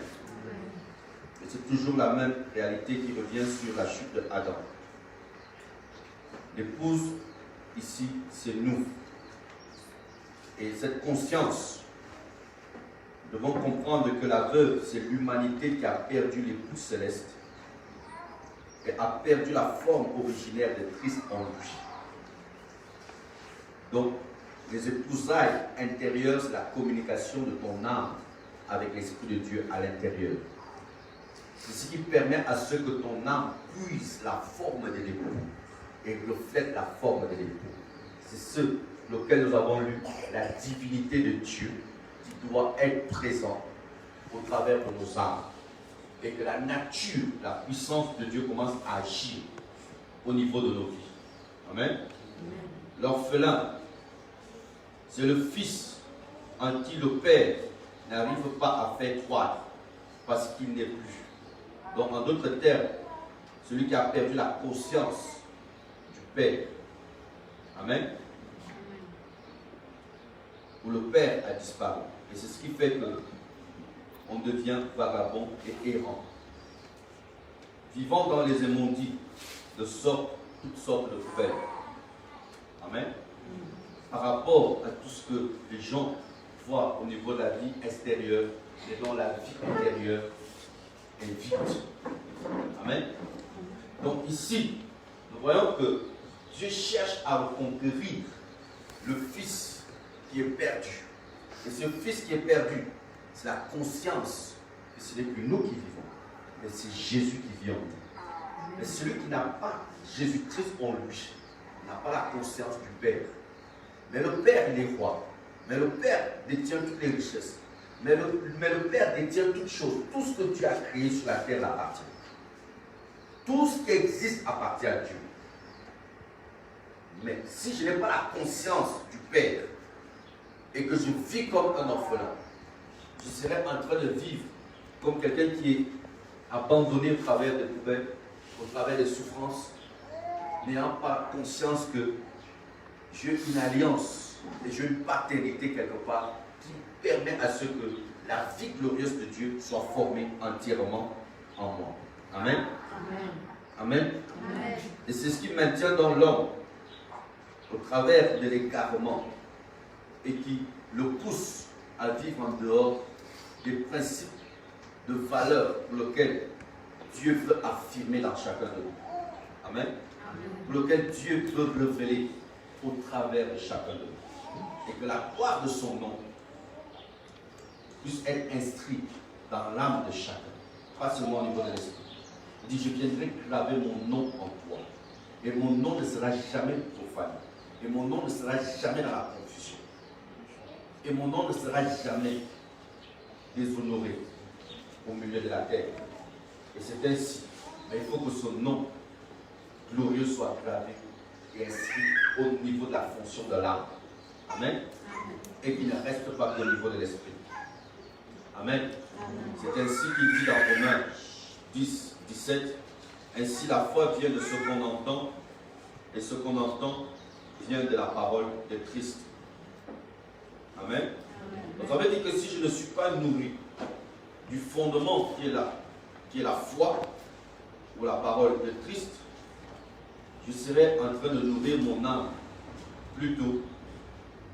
Et c'est toujours la même réalité qui revient sur la chute d'Adam. L'épouse, ici, c'est nous. Et cette conscience, nous devons comprendre que la veuve, c'est l'humanité qui a perdu l'époux céleste et a perdu la forme originaire de Christ en lui. Donc, les épousailles intérieures, c'est la communication de ton âme avec l'Esprit de Dieu à l'intérieur. C'est ce qui permet à ce que ton âme puise la forme de l'époux et reflète la forme de l'époux. C'est ce lequel nous avons lu, la divinité de Dieu qui doit être présente au travers de nos âmes. Et que la nature, la puissance de Dieu commence à agir au niveau de nos vies. Amen. L'orphelin, c'est le fils en qui le père n'arrive pas à faire croire parce qu'il n'est plus. Donc en d'autres termes, celui qui a perdu la conscience du père. Amen. Où le père a disparu. Et c'est ce qui fait que on devient vagabond et errant, vivant dans les immondices de toutes sortes de faits. Amen. Par rapport à tout ce que les gens voient au niveau de la vie extérieure, et dont la vie intérieure est vide. Amen. Donc ici, nous voyons que Dieu cherche à reconquérir le fils qui est perdu. Et ce fils qui est perdu, c'est la conscience que ce n'est plus nous qui vivons, mais c'est Jésus qui vit en nous. Mais celui qui n'a pas Jésus-Christ en lui, n'a pas la conscience du Père. Mais le Père, il est roi. Mais le Père détient toutes les richesses. Mais le Père détient toutes choses. Tout ce que Dieu a créé sur la terre l'appartient. Tout ce qui existe appartient à Dieu. Mais si je n'ai pas la conscience du Père et que je vis comme un orphelin, je serai en train de vivre comme quelqu'un qui est abandonné au travers des poubelles, au travers des souffrances, n'ayant pas conscience que j'ai une alliance et j'ai une paternité quelque part qui permet à ce que la vie glorieuse de Dieu soit formée entièrement en moi. Amen. Amen. Amen. Amen. Et c'est ce qui maintient dans l'homme au travers de l'égarement et qui le pousse à vivre en dehors des principes de valeur pour lesquels Dieu veut affirmer dans chacun de nous. Amen. Amen. Pour lequel Dieu veut révéler au travers de chacun de nous. Et que la gloire de son nom puisse être inscrite dans l'âme de chacun. Pas seulement au niveau de l'esprit. Il dit, je viendrai graver mon nom en toi. Et mon nom ne sera jamais profané. Et mon nom ne sera jamais dans la confusion. Et mon nom ne sera jamais déshonoré au milieu de la terre. Et c'est ainsi. Mais il faut que son nom glorieux soit gravé et inscrit au niveau de la fonction de l'âme. Amen. Et qu'il ne reste pas au niveau de l'esprit. Amen. C'est ainsi qu'il dit dans Romains 10, 17. Ainsi la foi vient de ce qu'on entend, et ce qu'on entend vient de la parole de Christ. Amen. Donc ça veut dire que si je ne suis pas nourri du fondement qui est là, qui est la foi ou la parole de Christ, je serai en train de nourrir mon âme plutôt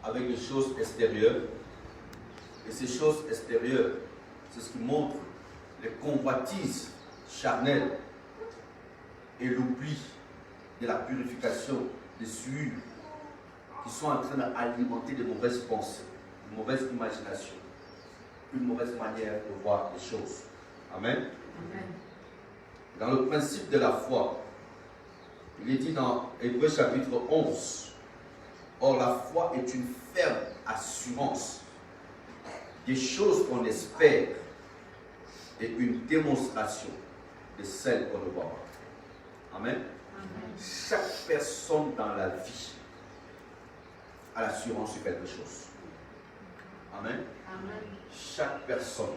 avec des choses extérieures. Et ces choses extérieures, c'est ce qui montre les convoitises charnelles et l'oubli de la purification des souillures qui sont en train d'alimenter de mauvaises pensées, de mauvaises imaginations, une mauvaise manière de voir les choses. Amen. Amen. Dans le principe de la foi, il est dit dans Hébreux chapitre 11, or la foi est une ferme assurance des choses qu'on espère et une démonstration de celles qu'on ne voit pas. Amen. Amen. Chaque personne dans la vie a l'assurance sur quelque chose. Amen. Amen. Chaque personne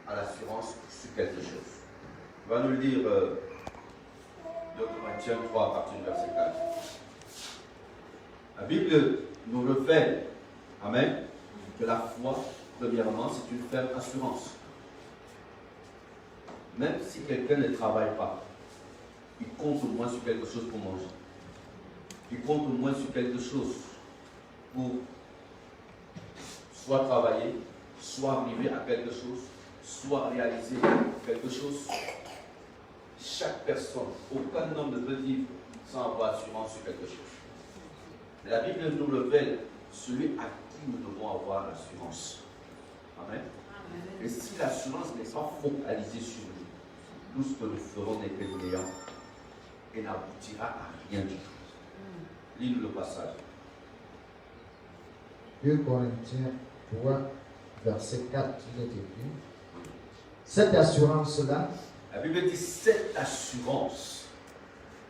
a l'assurance sur quelque chose. On va nous le dire 2 Corinthiens 3 à partir du verset 4. La Bible nous révèle, amen, que la foi, premièrement, c'est une ferme assurance. Même si quelqu'un ne travaille pas, il compte au moins sur quelque chose pour manger. Il compte au moins sur quelque chose pour soit travailler, soit arriver à quelque chose, soit réaliser quelque chose. Chaque personne, aucun homme ne peut vivre sans avoir assurance sur quelque chose. Mais la Bible nous révèle celui à qui nous devons avoir l'assurance. Amen. Amen. Et si l'assurance n'est pas focalisée sur nous, tout ce que nous ferons n'est que néant et n'aboutira à rien du tout. Lis-nous le passage. 2 Corinthiens 3, verset 4, il est écrit. Cette assurance-là, la Bible dit cette assurance,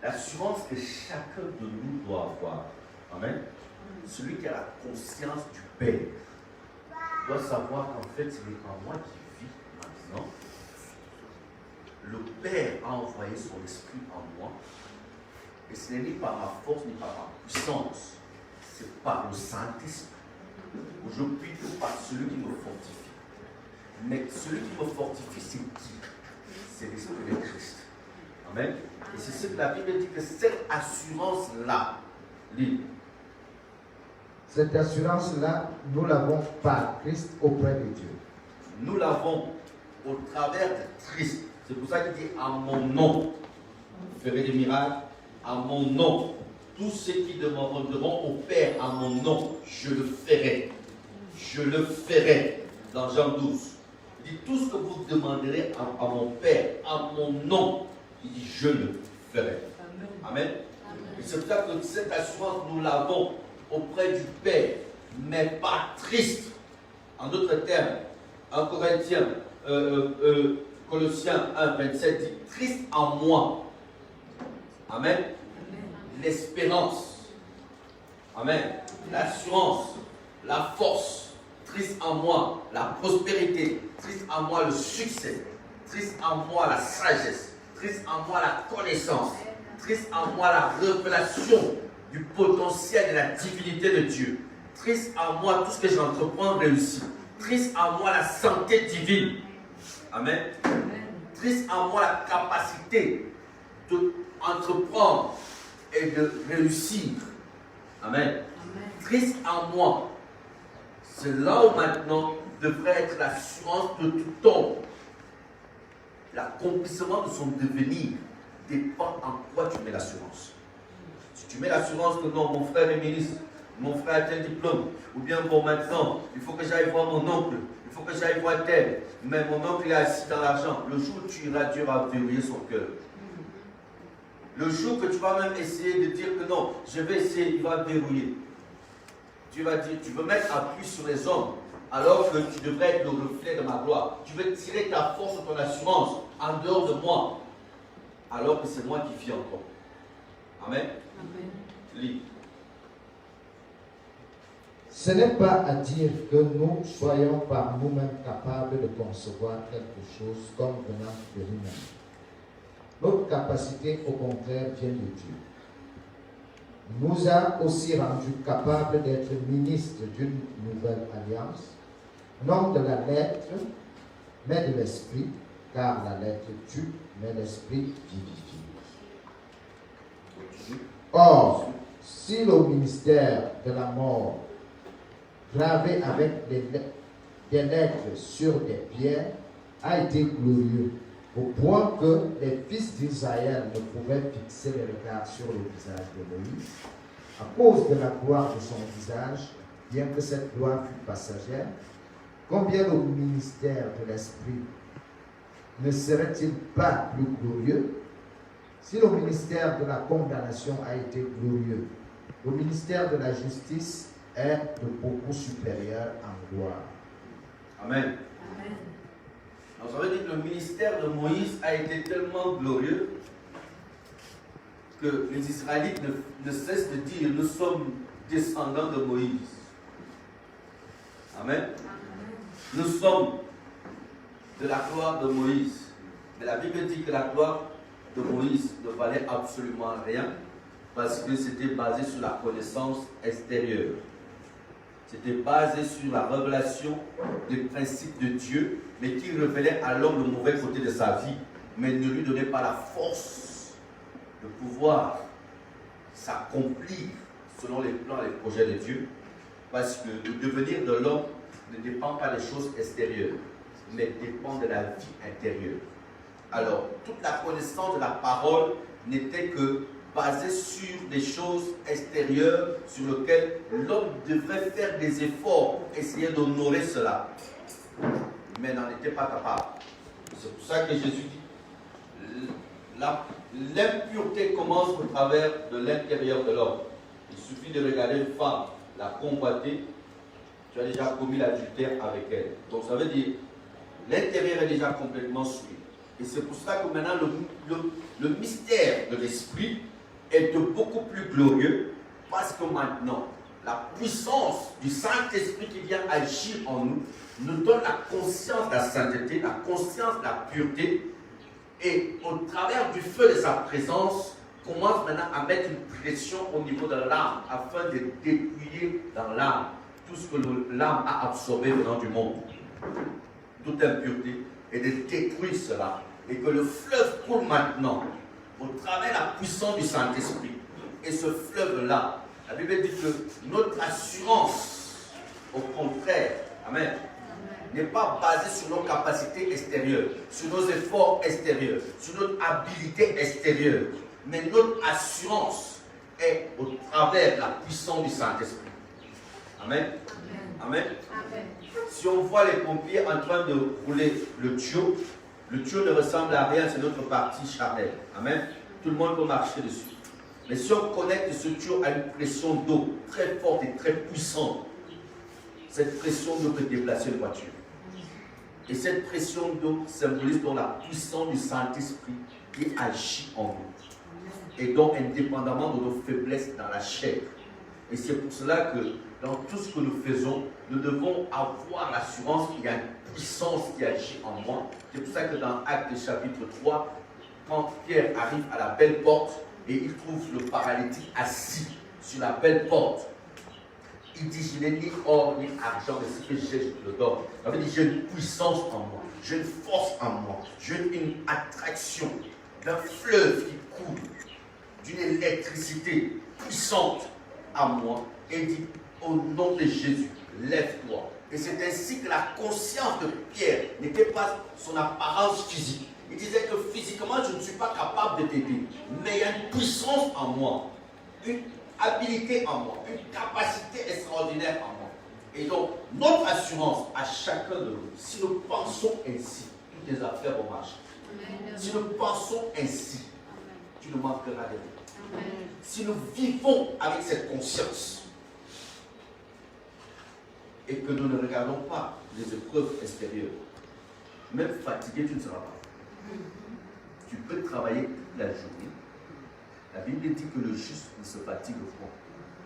l'assurance que chacun de nous doit avoir. Amen. Celui qui a la conscience du Père doit savoir qu'en fait, ce n'est pas moi qui vis maintenant. Le Père a envoyé son esprit en moi. Et ce n'est ni par ma force, ni par ma puissance. C'est par le Saint-Esprit. Je prie que par celui qui me fortifie. Mais celui qui me fortifie, c'est qui? C'est l'Esprit de Christ. Amen. Et c'est ce que la Bible dit, que cette assurance-là, cette assurance-là, nous l'avons par Christ auprès de Dieu. Nous l'avons au travers de Christ. C'est pour ça qu'il dit à mon nom, vous ferez des miracles, à mon nom. Tous ceux qui demanderont au Père à mon nom, je le ferai. Je le ferai. Dans Jean 12. Il dit tout ce que vous demanderez à mon Père, à mon nom, il dit je le ferai. Amen. Et c'est pour ça que cette assurance, nous l'avons auprès du Père, mais pas triste. En d'autres termes, en Corinthiens, Colossiens 1, 27 dit triste en moi. Amen. L'espérance. Amen. L'assurance, la force. Triste en moi, la prospérité. Triste en moi, le succès. Triste en moi, la sagesse. Triste en moi, la connaissance. Triste en moi, la révélation du potentiel et de la divinité de Dieu. Triste en moi, tout ce que j'entreprends réussit. Triste en moi, la santé divine. Amen. Triste en moi, la capacité d'entreprendre et de réussir. Amen. Triste en moi. C'est là où maintenant devrait être l'assurance de tout homme. L'accomplissement de son devenir dépend en quoi tu mets l'assurance. Si tu mets l'assurance que non, mon frère est ministre, mon frère a tel diplôme, ou bien bon maintenant, il faut que j'aille voir mon oncle, il faut que j'aille voir tel, mais mon oncle est assis dans l'argent. Le jour où tu iras, Dieu va verrouiller son cœur. Le jour que tu vas même essayer de dire que non, je vais essayer, il va verrouiller. Tu vas dire, tu veux mettre appui sur les hommes, alors que tu devrais être le reflet de ma gloire. Tu veux tirer ta force de ton assurance en dehors de moi, alors que c'est moi qui vis encore. Amen. Amen. Lis. Ce n'est pas à dire que nous soyons par nous-mêmes capables de concevoir quelque chose comme venant de nous-mêmes. Notre capacité, au contraire, vient de Dieu. Nous a aussi rendus capables d'être ministres d'une nouvelle alliance, non de la lettre, mais de l'esprit, car la lettre tue, mais l'esprit vivifie. Or, si le ministère de la mort, gravé avec des lettres sur des pierres, a été glorieux, au point que les fils d'Israël ne pouvaient fixer les regards sur le visage de Moïse, à cause de la gloire de son visage, bien que cette gloire fût passagère. Combien le ministère de l'Esprit ne serait-il pas plus glorieux? Si le ministère de la condamnation a été glorieux, le ministère de la justice est de beaucoup supérieur en gloire. Amen. Amen. Donc ça veut dire que le ministère de Moïse a été tellement glorieux que les Israélites ne cessent de dire nous sommes descendants de Moïse. Amen. Nous sommes de la gloire de Moïse. Mais la Bible dit que la gloire de Moïse ne valait absolument rien parce que c'était basé sur la connaissance extérieure. C'était basé sur la révélation des principes de Dieu, mais qui révélait à l'homme le mauvais côté de sa vie, mais ne lui donnait pas la force de pouvoir s'accomplir selon les plans et les projets de Dieu, parce que le devenir de l'homme ne dépend pas des choses extérieures, mais dépend de la vie intérieure. Alors, toute la connaissance de la parole n'était que basée sur des choses extérieures sur lesquelles l'homme devrait faire des efforts pour essayer d'honorer cela, mais n'en était pas capable. C'est pour ça que Jésus dit l'impureté commence au travers de l'intérieur de l'homme. Il suffit de regarder une femme, la convoiter, tu as déjà commis l'adultère avec elle. Donc ça veut dire l'intérieur est déjà complètement souillé. Et c'est pour ça que maintenant le mystère de l'esprit est beaucoup plus glorieux, parce que maintenant la puissance du Saint-Esprit qui vient agir en nous nous donne la conscience de la sainteté, la conscience de la pureté, et au travers du feu de sa présence commence maintenant à mettre une pression au niveau de l'âme afin de dépouiller dans l'âme tout ce que l'âme a absorbé venant du monde. toute impureté et de détruire cela. Et que le fleuve coule maintenant au travers de la puissance du Saint-Esprit. Et ce fleuve-là, la Bible dit que notre assurance, au contraire, amen, n'est pas basée sur nos capacités extérieures, sur nos efforts extérieurs, sur notre habilité extérieure. Mais notre assurance est au travers de la puissance du Saint-Esprit. Amen. Amen. Amen. Si on voit les pompiers en train de rouler le tuyau ne ressemble à rien, c'est notre partie charnelle. Amen. Tout le monde peut marcher dessus. Mais si on connecte ce tuyau à une pression d'eau très forte et très puissante, cette pression d'eau peut déplacer une voiture. Et cette pression d'eau symbolise donc la puissance du Saint-Esprit qui agit en nous. Et donc indépendamment de nos faiblesses dans la chair. Et c'est pour cela que dans tout ce que nous faisons, nous devons avoir l'assurance qu'il y a une puissance qui agit en moi. C'est pour ça que dans Actes chapitre 3, quand Pierre arrive à la belle porte et il trouve le paralytique assis sur la belle porte, il dit, je n'ai ni or ni argent, mais ce que j'ai, je te le donne. Ça veut dire, j'ai une puissance en moi, j'ai une force en moi, j'ai une attraction d'un fleuve qui coule, d'une électricité puissante à moi. Et il dit, au nom de Jésus, lève-toi. Et c'est ainsi que la conscience de Pierre n'était pas son apparence physique. Il disait que physiquement, je ne suis pas capable de t'aider. Mais il y a une puissance en moi, une habilité en moi, une capacité extraordinaire en moi. Et donc, notre assurance à chacun de nous, si nous pensons ainsi, toutes les affaires vont marcher. Si nous pensons ainsi, tu ne manqueras de rien. Si nous vivons avec cette conscience, et que nous ne regardons pas les épreuves extérieures, même fatigué, tu ne seras pas. Tu peux travailler toute la journée. La Bible dit que le juste ne se fatigue point.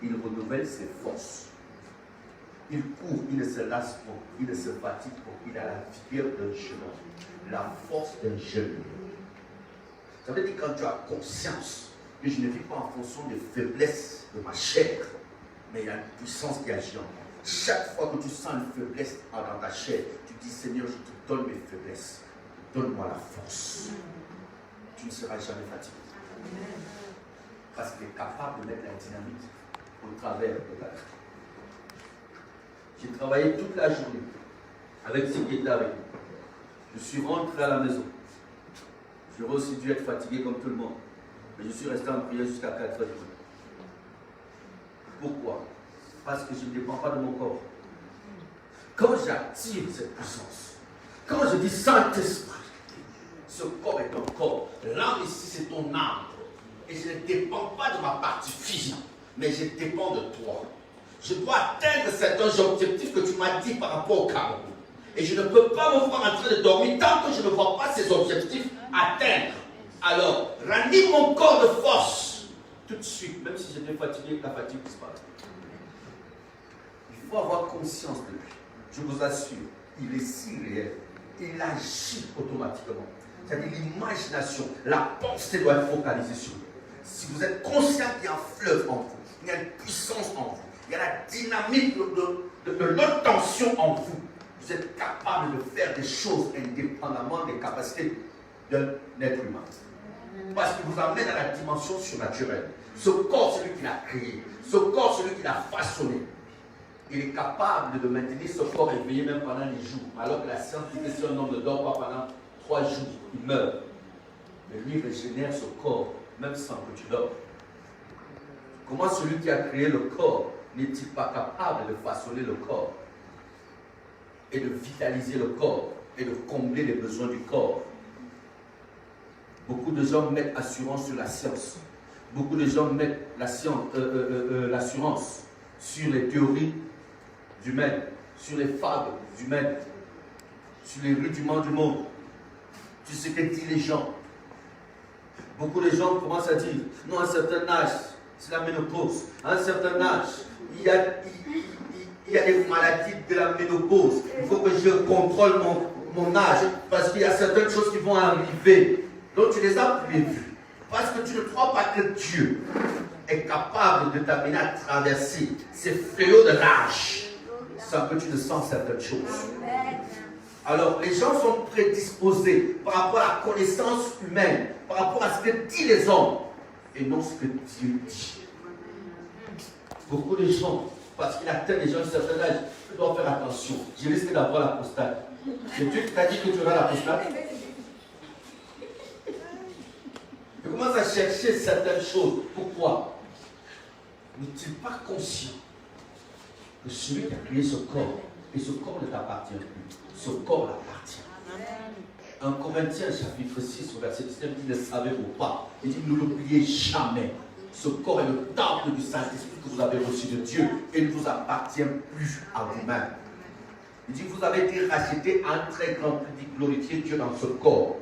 Il renouvelle ses forces. Il court, il ne se lasse point, il ne se fatigue point. Il a la vigueur d'un jeune, la force d'un jeune. Ça veut dire quand tu as conscience que je ne vis pas en fonction des faiblesses de ma chair, mais il y a une puissance qui agit en moi. Chaque fois que tu sens une faiblesse dans ta chair, tu dis, Seigneur, je te donne mes faiblesses. Donne-moi la force. Tu ne seras jamais fatigué. Parce qu'il est capable de mettre la dynamite au travers de ta vie. J'ai travaillé toute la journée avec ce qui était avec moi. Je suis rentré à la maison. J'aurais aussi dû être fatigué comme tout le monde. Mais je suis resté en prière jusqu'à 4 heures du matin. Pourquoi? Parce que je ne dépends pas de mon corps. Quand j'active cette puissance, quand je dis Saint-Esprit, ce corps est un corps. L'âme ici, c'est ton âme. Et je ne dépends pas de ma partie physique, mais je dépends de toi. Je dois atteindre certains objectifs que tu m'as dit par rapport au Cameroun. Et je ne peux pas me voir en train de dormir tant que je ne vois pas ces objectifs atteindre. Alors, ranime mon corps de force. Tout de suite, même si j'étais fatigué, la fatigue disparaît. Il faut avoir conscience de lui. Je vous assure, il est si réel. Il agit automatiquement. C'est-à-dire l'imagination, la pensée doit être focalisée sur lui. Si vous êtes conscient qu'il y a un fleuve en vous, il y a une puissance en vous, il y a la dynamique de l'obtention en vous, vous êtes capable de faire des choses indépendamment des capacités d'un être humain. Parce qu'il vous amène à la dimension surnaturelle. Ce corps, c'est lui qui l'a créé. Ce corps, c'est lui qui l'a façonné. Il est capable de maintenir ce corps éveillé même pendant les jours. Alors que la science dit que si un homme ne dort pas pendant 3 jours, il meurt. Mais lui régénère ce corps, même sans que tu dors. Comment celui qui a créé le corps n'est-il pas capable de façonner le corps et de vitaliser le corps et de combler les besoins du corps? Beaucoup de gens mettent assurance sur la science. Beaucoup de gens mettent l'assurance sur les théories humaines, sur les fables humaines, sur les rudiments du monde, sur ce que disent les gens. Beaucoup de gens commencent à dire, non, à un certain âge, c'est la ménopause. À un certain âge, il y a des maladies de la ménopause. Il faut que je contrôle mon âge, parce qu'il y a certaines choses qui vont arriver. Donc tu les as prévues. Parce que tu ne crois pas que Dieu est capable de t'amener à traverser ces fléaux de l'âge sans que tu ne sens certaines choses. Alors, les gens sont prédisposés par rapport à la connaissance humaine, par rapport à ce que disent les hommes, et non ce que Dieu dit. Beaucoup de gens, parce qu'il atteint les gens d'un certain âge, doivent faire attention. Je risque d'avoir l'apostate. C'est Dieu qui t'a dit que tu auras l'apostate. Tu commences à chercher certaines choses. Pourquoi? N'est-il pas conscient que celui qui a créé ce corps, et ce corps ne t'appartient plus, ce corps l'appartient. 1 Corinthiens chapitre 6, verset 19 dit: ne savez-vous pas? Il dit: ne l'oubliez jamais. Ce corps est le temple du Saint-Esprit que vous avez reçu de Dieu et ne vous appartient plus à vous-même. Il dit: vous avez été rachetés à un très grand prix. Glorifiez Dieu dans ce corps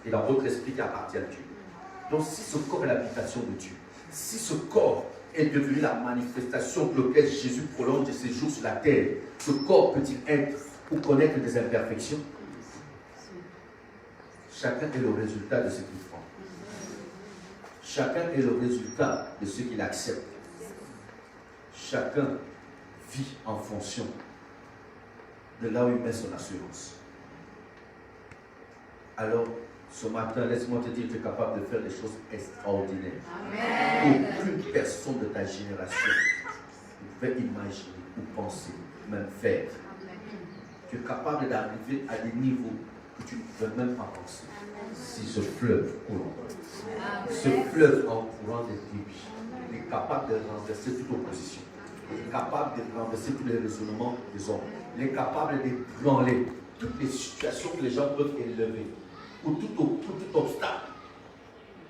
et dans votre esprit qui appartient à Dieu. Donc si ce corps est l'habitation de Dieu, si ce corps est devenu la manifestation pour laquelle Jésus prolonge ses jours sur la terre, ce corps peut-il être ou connaître des imperfections? Chacun est le résultat de ce qu'il prend. Chacun est le résultat de ce qu'il accepte. Chacun vit en fonction de là où il met son assurance. Alors, ce matin, laisse-moi te dire que tu es capable de faire des choses extraordinaires. Amen. Aucune personne de ta génération ne pouvait imaginer ou penser, même faire. Amen. Tu es capable d'arriver à des niveaux que tu ne peux même pas penser. Si ce fleuve coule, ce fleuve en courant des débits, il est capable de renverser toute opposition. Il est capable de renverser tous les raisonnements des hommes. Il est capable d'ébranler toutes les situations que les gens peuvent élever. Pour tout obstacle,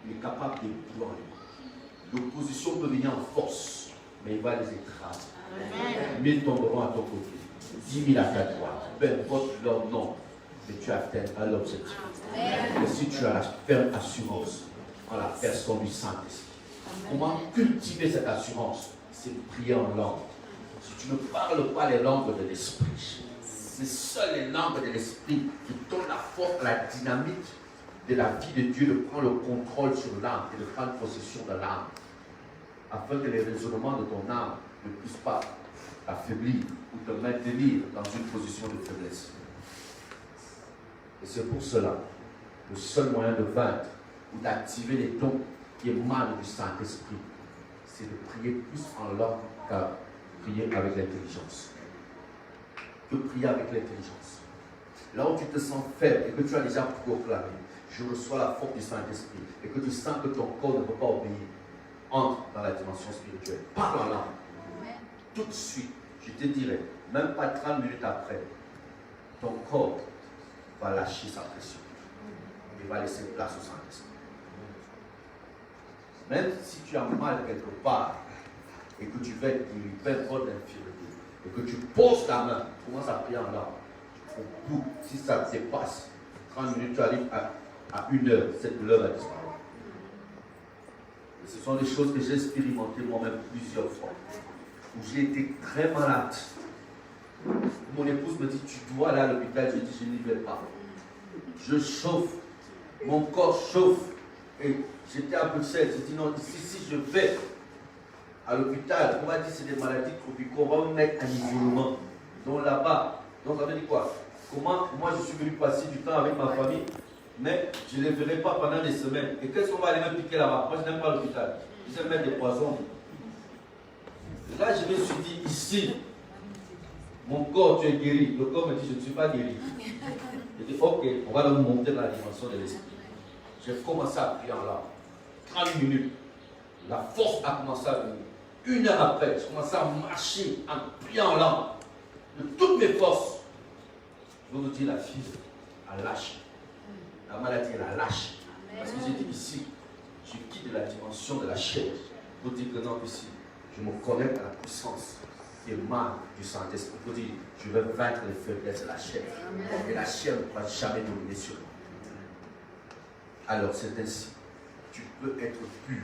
il est capable d'ébranler. L'opposition peut venir en force, mais il va les écraser. 1000 tomberont à ton côté, 10 000 à ta droite. Peu importe leur nom, mais tu atteindras l'objectif. Et si tu as la ferme assurance en la personne du Saint-Esprit, comment cultiver cette assurance? C'est de prier en langue. Si tu ne parles pas les langues de l'esprit, c'est seules les langues de l'esprit qui donnent la force, la dynamique de la vie de Dieu, de prendre le contrôle sur l'âme et de prendre possession de l'âme, afin que les raisonnements de ton âme ne puissent pas t'affaiblir ou te maintenir dans une position de faiblesse. Et c'est pour cela, le seul moyen de vaincre ou d'activer les dons qui émanent du Saint-Esprit, c'est de prier plus en langue qu'à prier avec l'intelligence. Que prier avec l'intelligence. Là où tu te sens faible et que tu as déjà proclamé: je reçois la force du Saint-Esprit, et que tu sens que ton corps ne peut pas obéir, entre dans la dimension spirituelle. Parle en langue. Tout de suite, je te dirai, même pas 30 minutes après, ton corps va lâcher sa pression. Il va laisser place au Saint-Esprit. Même si tu as mal quelque part et que tu veux être guéri, peu importe l'infirmité, et que tu poses ta main, commence à prier en langue. Au bout, si ça dépasse 30 minutes, tu arrives à 1 heure, cette douleur va disparaître. Et ce sont des choses que j'ai expérimentées moi-même plusieurs fois, où j'ai été très malade. Mon épouse me dit: tu dois aller à l'hôpital. Je dis: je n'y vais pas. Je chauffe, mon corps chauffe. Et j'étais à Bruxelles. Je dis: non, ici, si je vais à l'hôpital, on va dire que c'est des maladies tropicaux, on va me mettre en isolement. Donc là-bas, donc ça veut dire quoi? Comment moi je suis venu passer du temps avec ma famille, mais je ne les verrai pas pendant des semaines. Et qu'est-ce qu'on va aller me piquer là-bas? Moi je n'aime pas l'hôpital. Je sais mettre des poisons. Là je me suis dit: ici, mon corps, tu es guéri. Le corps me dit: je ne suis pas guéri. Je dis: ok, on va donc monter dans la dimension de l'esprit. J'ai commencé à prier en là. 30 minutes. La force a commencé à venir. 1 heure après, je commençais à marcher en priant en langue. De toutes mes forces. Je veux vous dire, la fille a lâché. La maladie, elle a lâché. Parce que j'ai dit: ici, je quitte la dimension de la chair. Pour dire que non, ici, je me connecte à la puissance qui émane du Saint-Esprit. Pour dire: je vais vaincre les faiblesses de la chair. Et la chair ne pourra jamais dominer sur moi. Alors c'est ainsi. Tu peux être pur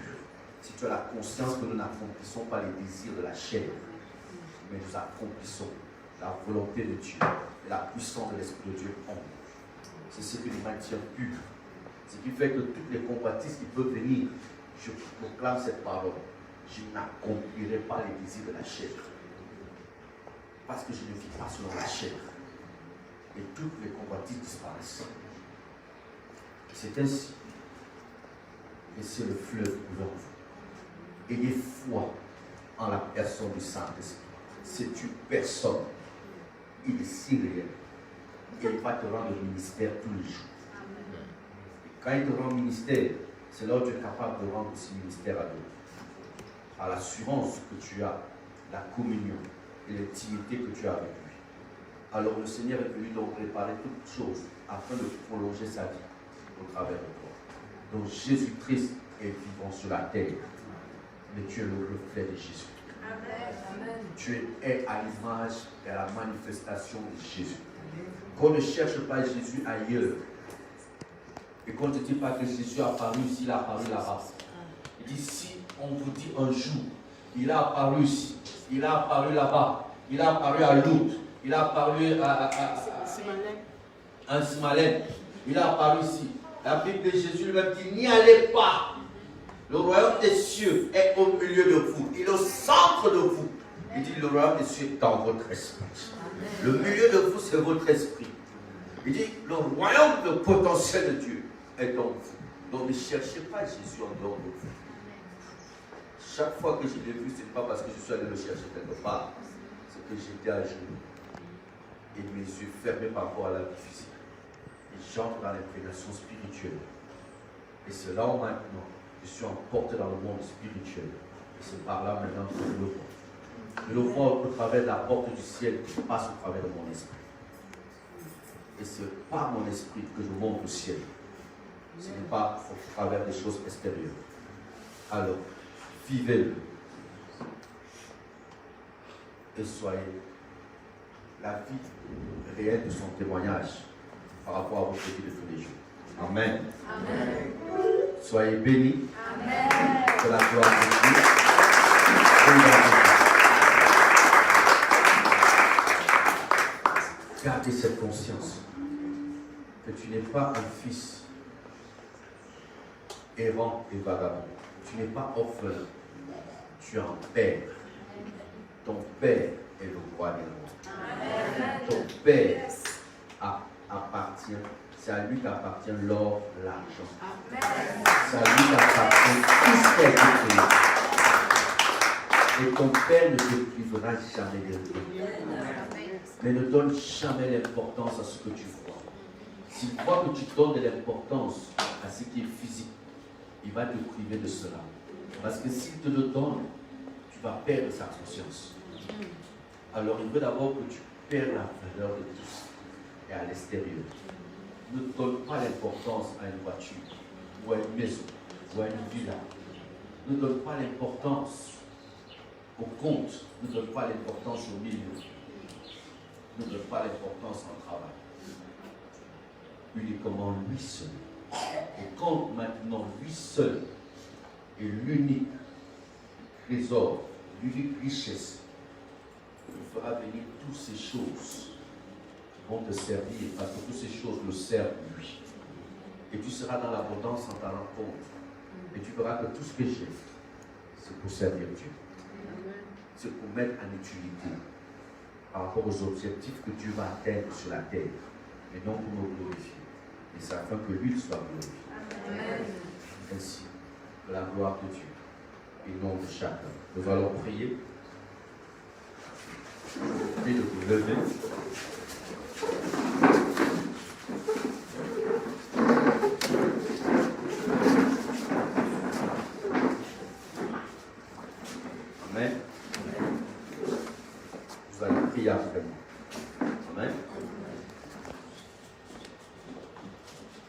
si tu as la conscience que nous n'accomplissons pas les désirs de la chair, mais nous accomplissons la volonté de Dieu et la puissance de l'Esprit de Dieu en nous. C'est ce qui nous maintient purs. Ce qui fait que toutes les convoitises qui peuvent venir, je proclame cette parole: je n'accomplirai pas les désirs de la chair. Parce que je ne vis pas selon la chair. et toutes les convoitises disparaissent. C'est ainsi. Laissez le fleuve ouvert vous. Ayez foi en la personne du Saint-Esprit. C'est une personne. Il est si réel. Il va te rendre ministère tous les jours. Et quand il te rend ministère, c'est là où tu es capable de rendre aussi ministère à d'autres. À l'assurance que tu as, la communion et l'intimité que tu as avec lui. Alors le Seigneur est venu donc préparer toutes choses afin de prolonger sa vie au travers de toi. Donc Jésus-Christ est vivant sur la terre, mais tu es le reflet de Jésus. Amen. Tu es à l'image et à la manifestation de Jésus. Qu'on ne cherche pas Jésus ailleurs. Et qu'on ne dit pas que Jésus a apparu ici, il a apparu là-bas. Il dit, si on vous dit un jour, il a apparu ici, il a apparu là-bas, il a apparu à Lourdes, il a apparu à Simalem, il a apparu ici. La Bible de Jésus lui-même dit, n'y allez pas. Le royaume des cieux est au milieu de vous. Il est au centre de vous. Il dit, le royaume des cieux est dans votre esprit. Le milieu de vous, c'est votre esprit. Il dit, le royaume, le potentiel de Dieu est dans vous. Donc ne cherchez pas Jésus en dehors de vous. Chaque fois que je l'ai vu, ce n'est pas parce que je suis allé le chercher quelque part. C'est que j'étais à genoux. Et mes yeux fermés par rapport à la vie physique. Et j'entre dans l'imprégnation spirituelle. Et c'est là où maintenant, je suis emporté dans le monde spirituel. Et c'est par là maintenant que je le vois. Je le vois au travers de la porte du ciel qui passe au travers de mon esprit. Et c'est par mon esprit que je monte au ciel. Ce n'est pas au travers des choses extérieures. Alors, vivez-le. Et soyez la vie réelle de son témoignage par rapport à votre vie de tous les jours. Amen. Amen. Soyez bénis. Amen. Que la gloire de Dieu. Gardez cette conscience que tu n'es pas un fils errant et vagabond. Tu n'es pas orphelin. Tu es un père. Ton père est le roi des rois. Ton père appartient. C'est à lui qu'appartient l'or, l'argent. C'est à lui qu'appartient tout ce qui a été créé. Et ton père ne te privera jamais de rien. Mais ne donne jamais l'importance à ce que tu vois. S'il voit que tu donnes de l'importance à ce qui est physique, il va te priver de cela. Parce que s'il te le donne, tu vas perdre sa conscience. Alors il veut d'abord que tu perdes la valeur de tous et à l'extérieur. Ne donne pas l'importance à une voiture, ou à une maison, ou à une villa. Ne donne pas l'importance au compte. Ne donne pas l'importance au milieu. Ne donne pas l'importance au travail. Uniquement lui seul. Et quand maintenant lui seul est l'unique trésor, l'unique richesse, il fera venir toutes ces choses qui vont te servir, parce que toutes ces choses le servent lui. Et tu seras dans l'abondance en ta rencontre. Et tu verras que tout ce que j'ai, c'est pour servir Dieu. C'est pour mettre en utilité par rapport aux objectifs que Dieu va atteindre sur la terre, et non pour nous glorifier. Et c'est afin que lui soit glorifié. Amen. Ainsi, que la gloire de Dieu et non de chacun. Nous allons prier. Et de vous lever. Amen. Vous allez prier après moi. Amen.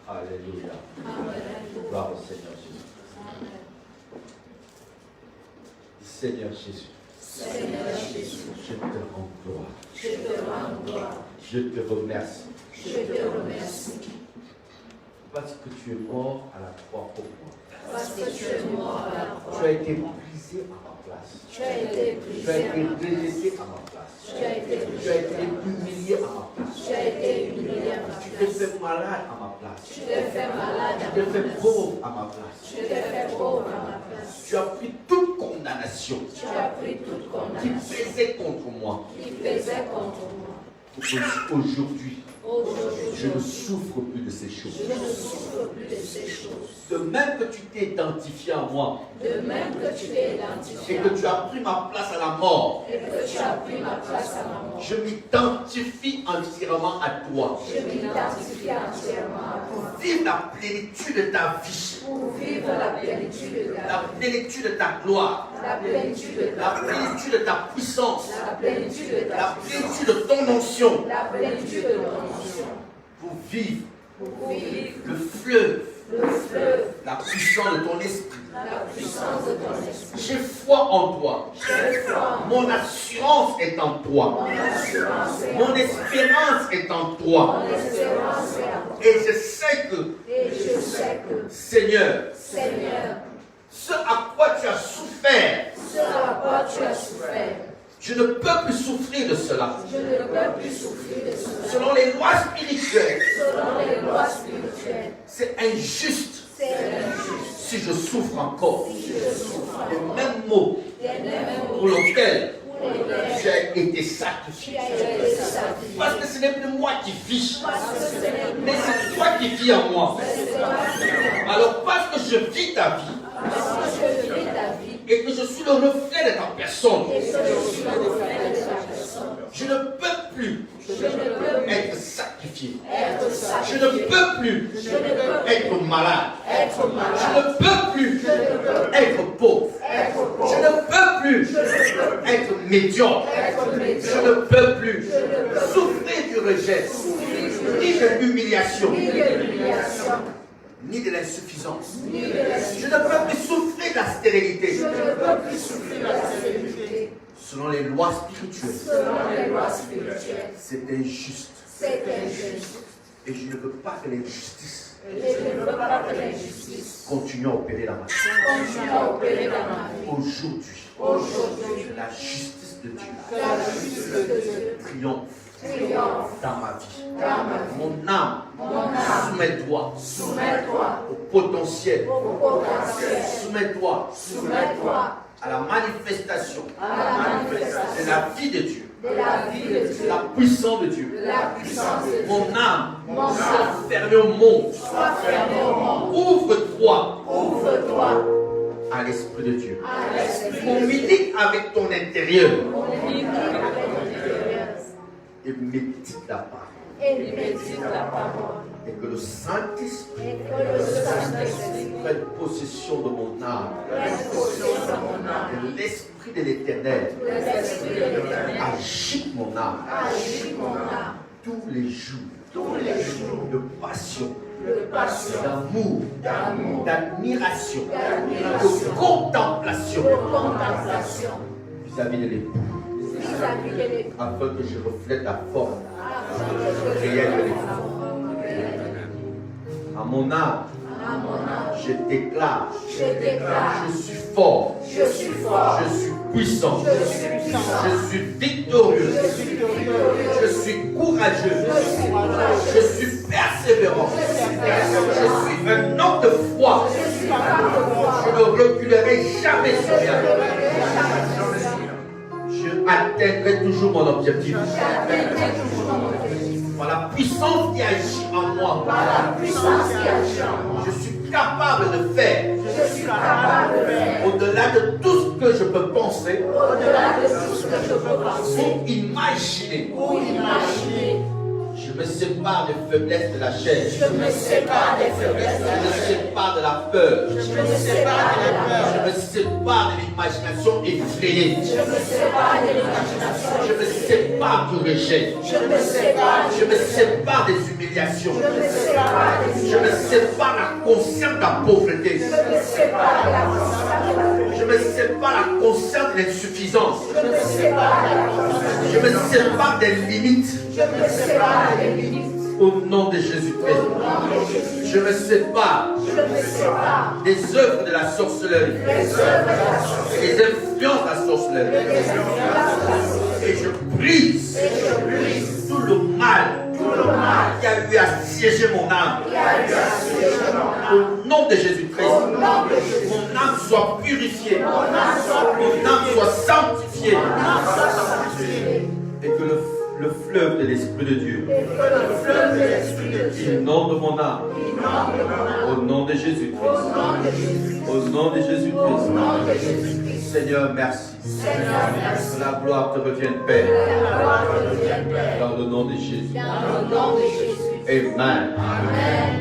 Alléluia. Gloire au Seigneur Jésus. Seigneur Jésus. Seigneur Jésus, Je te rends gloire. je te rends gloire, Je te remercie. je te remercie, Parce que tu es mort à la croix pour moi. parce que tu es mort à la Tu croix, as été brisé à ma place. tu as été Tu as brisé à été ma place, délaissé à ma place. tu as été Tu as été humilié à ma place. tu as été humilié à ma Tu t'es place, fait malade à ma place. tu t'es fait malade à Tu t'es ma fait place, pauvre à ma place. tu t'es fait pauvre à ma place, Tu as pris toute condamnation tu as pris toute qui condamnation pesait contre moi. qui pesait contre moi. Aujourd'hui, Je ne souffre plus de ces choses. Je ne souffre plus de ces choses. De même que tu t'es identifié à moi De même que tu es et identifié que tu as pris ma place à la mort, et que tu as pris ma place à ma mort, je m'identifie entièrement à toi. je m'identifie entièrement à toi. Vive la plénitude de ta vie, Pour vivre la plénitude de la plénitude de ta gloire, la plénitude de la plénitude de ta puissance, la plénitude de la ta plénitude de ton onction, la plénitude de ton onction. pour vivre Pour vivre le fleuve, le fleuve, la puissance de ton esprit. la puissance de ton esprit. J'ai foi en toi. J'ai foi. Mon assurance est en toi. Mon assurance est Mon espérance est en toi. Mon espérance est en toi. Et je sais que, Et je sais que, Seigneur, Seigneur, ce à quoi tu as souffert, ce à quoi tu as souffert, je ne peux plus souffrir de cela. je ne peux plus souffrir de cela. Selon les lois spirituelles, Selon les lois spirituelles, c'est injuste c'est injuste. si je souffre encore. Si je souffre Les encore, mêmes mots les mêmes pour lesquels pour lesquels tu as été tu sacrifié. as été sacrifié. Parce que ce n'est plus moi qui vis, Parce que ce n'est mais c'est toi qui vis en moi. Alors parce que je vis ta vie parce que je vis ta vie et que je suis le reflet de ta personne, et que je suis le reflet de ta personne, je ne peux plus je ne peux plus être sacrifié. être Je sacrifié. ne peux plus Je ne peux être malade. être Je malade. ne peux plus être pauvre. Être Je pauvre. ne peux plus être médiocre. Être Je médiocre. ne peux plus souffrir du rejet, ni de l'humiliation, Ni de l'humiliation, ni de l'insuffisance. ni de la Je ne peux plus souffrir de la stérilité. Je ne peux plus souffrir la stérilité. Selon les lois spirituelles, Selon les lois spirituelles, c'est injuste. c'est injuste. Et je ne veux pas que l'injustice Et je ne veux pas que l'injustice continue à opérer dans ma vie. continue à opérer dans ma vie. Aujourd'hui, Aujourd'hui, la justice de Dieu la justice de Dieu triomphe triomphe dans ma vie. dans ma vie. Mon âme, Mon âme, soumets-toi soumets-toi au potentiel. au potentiel. Soumets-toi Soumets-toi à la manifestation à la de manifestation la vie de Dieu, de la vie de de Dieu, la puissance de Dieu. de la puissance de Dieu. Mon âme, Mon âme, fermée au monde, sois fermé au monde. ouvre-toi Ouvre-toi à l'Esprit de Dieu. à l'esprit. Communique avec ton intérieur Communique avec l'intérieur et médite la parole. et médite la parole. Et que le Saint-Esprit Et que le Saint-Esprit prenne possession de mon âme. prenne possession de mon âme. Que l'Esprit de l'Éternel L'Esprit de l'Éternel agite mon âme agite mon âme tous les jours tous les jours de passion, de passion, d'amour, d'amour, d'admiration, d'admiration, de contemplation de contemplation vis-à-vis de l'époux, vis-à-vis de l'époux. afin que je reflète la forme Afin que je réelle de sois l'époux. la forme réelle. À mon âme, À mon âme, je déclare, je déclare, je suis fort, je suis fort, je suis puissant, je suis puissant, je suis victorieux, je suis victorieux, je suis courageux, je suis courageux, je suis persévérant, je suis un homme de foi, je suis femme de foi, je ne reculerai jamais je sur rien, ne reverrai jamais sur rien. je atteindrai toujours mon objectif. J'atteindrai toujours mon objectif. Par la puissance qui agit en moi, Par la puissance qui agit en moi, je suis capable de faire je suis capable de faire au-delà de tout ce que je peux penser au-delà de tout ce que je peux penser ou imaginer. ou imaginer. Je me sépare des faiblesses de la chair. Je me sépare des faiblesses de Je la me chair. sépare de la peur. Je me sépare de la peur. Je me sépare de l'imagination effrayée. Je me sépare de l'imagination. Je me sépare du rejet. Je me sépare. Je me sépare des humiliations. Je me sépare des Je me sépare la conscience de la pauvreté. Je me sépare de la conscience de la pauvreté. Je me sépare la conscience de l'insuffisance. Je me sépare de la conscience. Je me sépare des limites. Je me sépare des limites. Au nom de Jésus-Christ. Au nom de Jésus. Je me sépare Je me sépare des œuvres de la sorcellerie, des œuvres de la sorcellerie. des influences de la sorcellerie. Des influences de la sorcellerie. Et je brise Et je brise tout le mal tout le mal qui a eu à siéger mon âme. qui a eu à siéger mon âme. Au nom de Jésus-Christ, Au nom de Jésus. mon âme soit purifiée, Mon âme soit mon âme soit sanctifiée, Mon âme soit sanctifiée. et que le le fleuve de l'Esprit de Dieu Que le fleuve de l'Esprit de Dieu inonde mon âme. inonde mon âme. Au nom de Au Jésus-Christ. nom de Jésus. Au nom de Au Jésus-Christ. nom de Jésus-Christ. Seigneur, merci. Seigneur, merci. Que la gloire te revienne, Père. La gloire te revienne, Père. Dans le nom de Jésus. Dans le nom de Jésus. Amen. Amen.